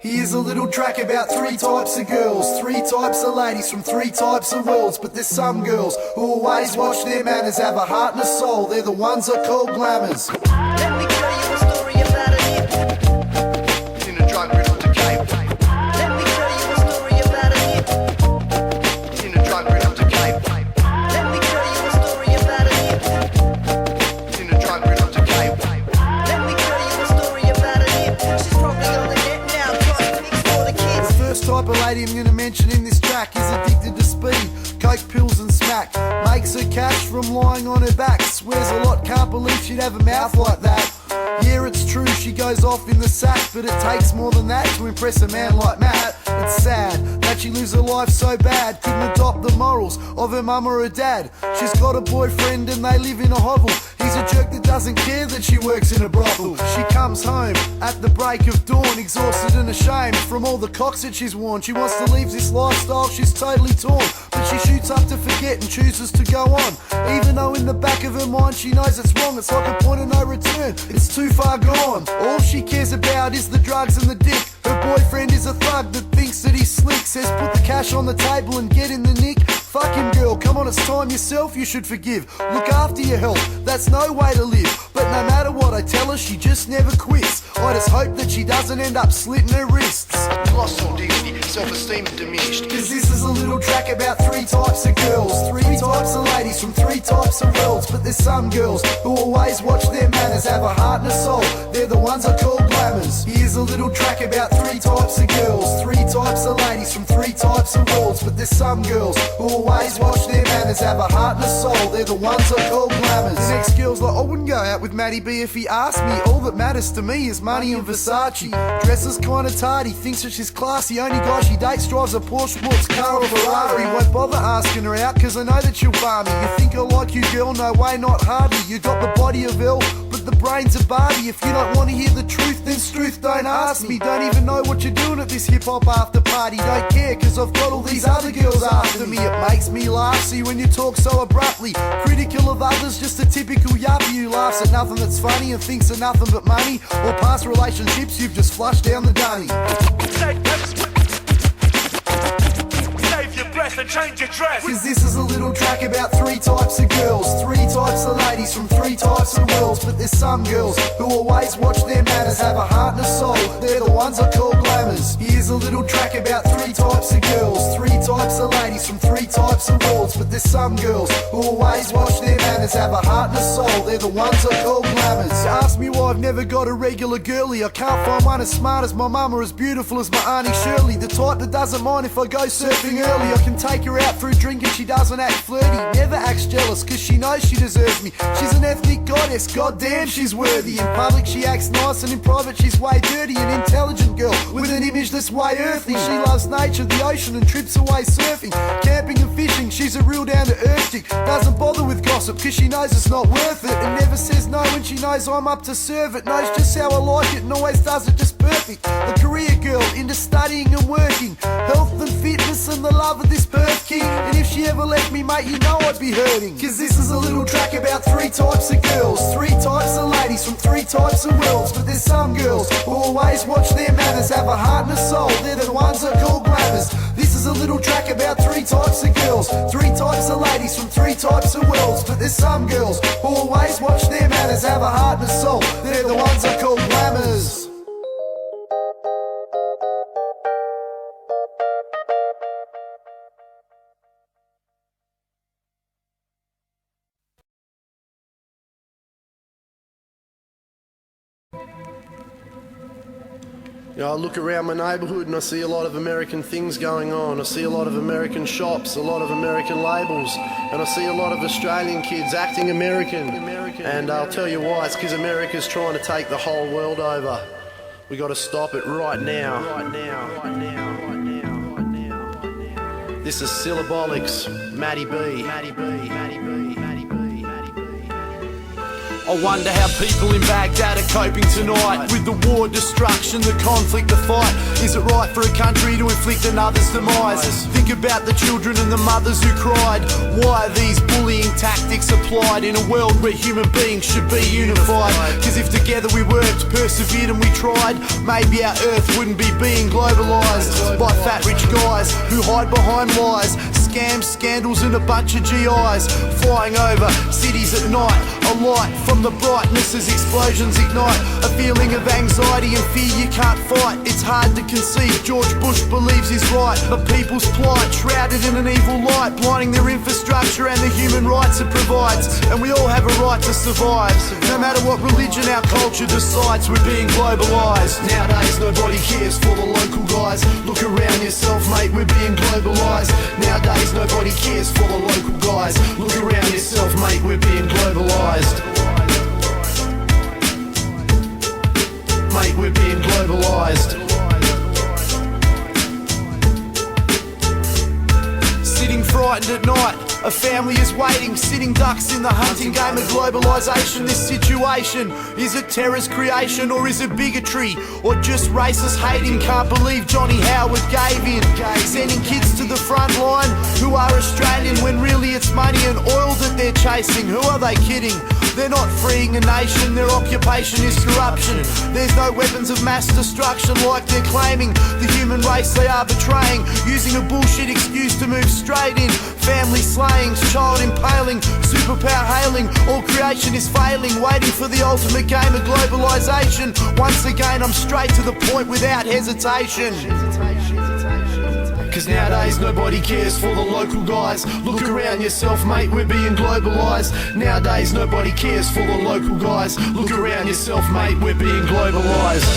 Here's a little track about 3 types of girls, 3 types of ladies from 3 types of worlds. But there's some girls who always watch their manners, have a heart and a soul, they're the ones I call glamours. Let me tell you a story about a hip. In a drug-riddled decay. Let me tell you a story about a hip. In a drug-riddled decay. Let me tell you a story about a hip. In a drug-riddled decay. Let me tell you a story about a hip. She's probably on the net now, trying to fix for the kids. The first type of lady I'm gonna mention in this track is addicted coke, pills and smack. Makes her cash from lying on her back. Swears a lot, can't believe she'd have a mouth like that. Yeah, it's true, she goes off in the sack, but it takes more than that to impress a man like Matt. It's sad that she lives her life so bad, couldn't adopt the morals of her mum or her dad. She's got a boyfriend and they live in a hovel. He's a jerk that doesn't care that she works in a brothel. She comes home at the break of dawn, exhausted and ashamed from all the cocks that she's worn. She wants to leave this lifestyle, she's totally torn, but she shoots up to forget and chooses to go on. Even though in the back of her mind she knows it's wrong, it's like a point of no return, it's too far gone. All she cares about is the drugs and the dick. Her boyfriend is a thug that thinks that he's slick, says put the cash on the table and get in the nick. Fuck him, girl, come on, it's time yourself you should forgive. Look after your health, that's no way to live. But no matter what I tell her, she just never quits. I just hope that she doesn't end up slitting her wrists. Lost all dignity, self-esteem diminished. Cause this is a little track about 3 types of girls, 3 types of ladies from 3 types of worlds. But there's some girls who always watch their manners, have a heart and a soul, they're the ones I call glamours. Here's a little track about 3 types of girls, 3 types of ladies from 3 types of worlds. But there's some girls who always watch their manners, have a heart and a soul, they're the ones I call glamours. The next girl's like, I wouldn't go out with Matty B if he asked me. All that matters to me is money and Versace. Dresses kinda tardy, thinks that she's classy. Only guy she dates drives a Porsche sports car or Ferrari. Won't bother asking her out cause I know that she'll bar me. You think I like you, girl? No way, not hardly. You got the body of Elle, but the brains of Barbie. If you don't want to hear the truth, then Struth, don't ask me. Don't even know what you're doing at this hip-hop after party. Don't care cause I've got all these other girls after me. It makes me laugh, see when you talk so abruptly. Critical of others, just a typical yuppie who laughs at nothing that's funny and thinks of nothing but money. Or past relationships you've just flushed down the dunny. Save your breath and change your dress. Cause this is a little track about 3 types of girls, 3 types of ladies from 3 types of worlds. But there's some girls who always watch their manners, have a heart and a soul, they're the ones I call glamours. Here's a little track about 3 types of girls, 3 types of ladies from 3 types of worlds. But there's some girls who always watch their manners, have a heart and a soul, they're the ones I call glamours. Ask me why I've never got a regular girlie. I can't find one as smart as my mum or as beautiful as my auntie Shirley. The type that doesn't mind if I go surfing early. I can take her out for a drink and she doesn't act flirty, never acts jealous cause she knows she deserves me. She's an ethnic goddess, goddamn she's worthy. In public she acts nice and in private she's way dirty. An intelligent girl with an image that's way earthy. She loves nature, the ocean and trips away surfing, camping and fishing. She's a real down to earth chick, doesn't bother with gossip cause she knows it's not worth it, and never says no when she knows I'm up to serve it. Knows just how I like it and always does it just perfect. A career girl into studying and working, health and fitness and the love of this birth king. And if she ever left me mate, you know I'd be hurting. Cause this is a little track about 3 types of girls, 3 types of ladies from 3 types of worlds. But there's some girls who always watch their manners, have a heart and a soul, they're the ones I call glamours. This is a little track about 3 types of girls, 3 types of ladies from 3 types of worlds. But there's some girls who always watch their manners, have a heart and a soul, they're the ones I call glamours. You know, I look around my neighbourhood and I see a lot of American things going on. I see a lot of American shops, a lot of American labels, and I see a lot of Australian kids acting American. And I'll tell you why, it's because America's trying to take the whole world over. We got to stop it right now. This is Syllabolics, Matty B. I wonder how people in Baghdad are coping tonight with the war, destruction, the conflict, the fight. Is it right for a country to inflict another's demise? Think about the children and the mothers who cried. Why are these bullying tactics applied in a world where human beings should be unified? Cause if together we worked, persevered and we tried, maybe our earth wouldn't be being globalised by fat rich guys who hide behind lies, scams, scandals and a bunch of GIs flying over cities at night. I A light from the brightness as explosions ignite. A feeling of anxiety and fear you can't fight. It's hard to conceive George Bush believes he's right. But people's plight shrouded in an evil light, blinding their infrastructure and the human rights it provides. And we all have a right to survive, no matter what religion our culture decides. We're being globalised. Nowadays nobody cares for the local guys. Look around yourself, mate, we're being globalised. Nowadays nobody cares for the local guys. Look around yourself, mate, we're being globalised. Mate, we're being globalised. Sitting frightened at night, a family is waiting, sitting ducks in the hunting game of globalisation. This situation, is it terror's creation or is it bigotry? Or just racist hating? Can't believe Johnny Howard gave in, sending kids to the front line who are Australian when really it's money and oil that they're chasing. Who are they kidding? They're not freeing a nation, their occupation is corruption. There's no weapons of mass destruction like they're claiming. The human race they are betraying, using a bullshit excuse to move straight in. Family slayings, child impaling, superpower hailing. All creation is failing, waiting for the ultimate game of globalisation. Once again I'm straight to the point without hesitation. Cause nowadays nobody cares for the local guys. Look around yourself, mate, we're being globalised. Nowadays nobody cares for the local guys. Look around yourself, mate, we're being globalised.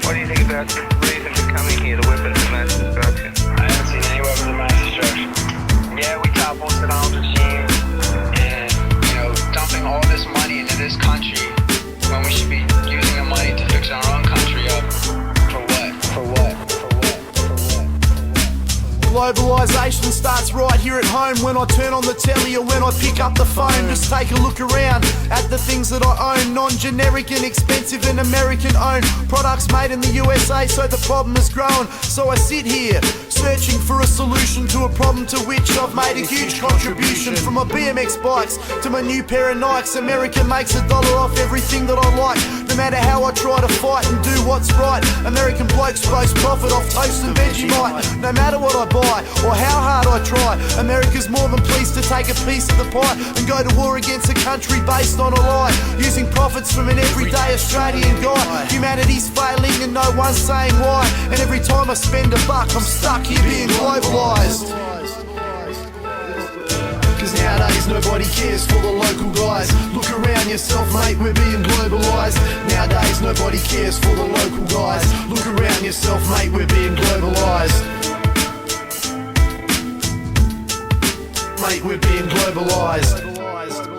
What do you think about the reason for coming here, the weapons of mass destruction? I haven't seen any weapons of mass destruction. Yeah, we toppled Saddam's regime and, you know, dumping all this money into this country when we should be using the money to fix our own country up. For what? For what? Globalisation starts right here at home. When I turn on the telly or when I pick up the phone, just take a look around at the things that I own. Non-generic and expensive and American owned products made in the USA, so the problem has grown. So I sit here searching for a solution to a problem to which I've made a huge contribution. From my BMX bikes to my new pair of Nikes, America makes $1 off everything that I like. No matter how I try to fight and do what's right, American blokes boast profit off toast and Vegemite. No matter what I buy or how hard I try, America's more than pleased to take a piece of the pie and go to war against a country based on a lie, using profits from an everyday Australian guy. Humanity's failing and no one's saying why, and every time I spend $1 I'm stuck here being globalised. Cause nowadays nobody cares for the local guys. Look around yourself, mate, we're being globalised. Nowadays nobody cares for the local guys. Look around yourself, mate, we're being globalised. Mate, we're being globalised.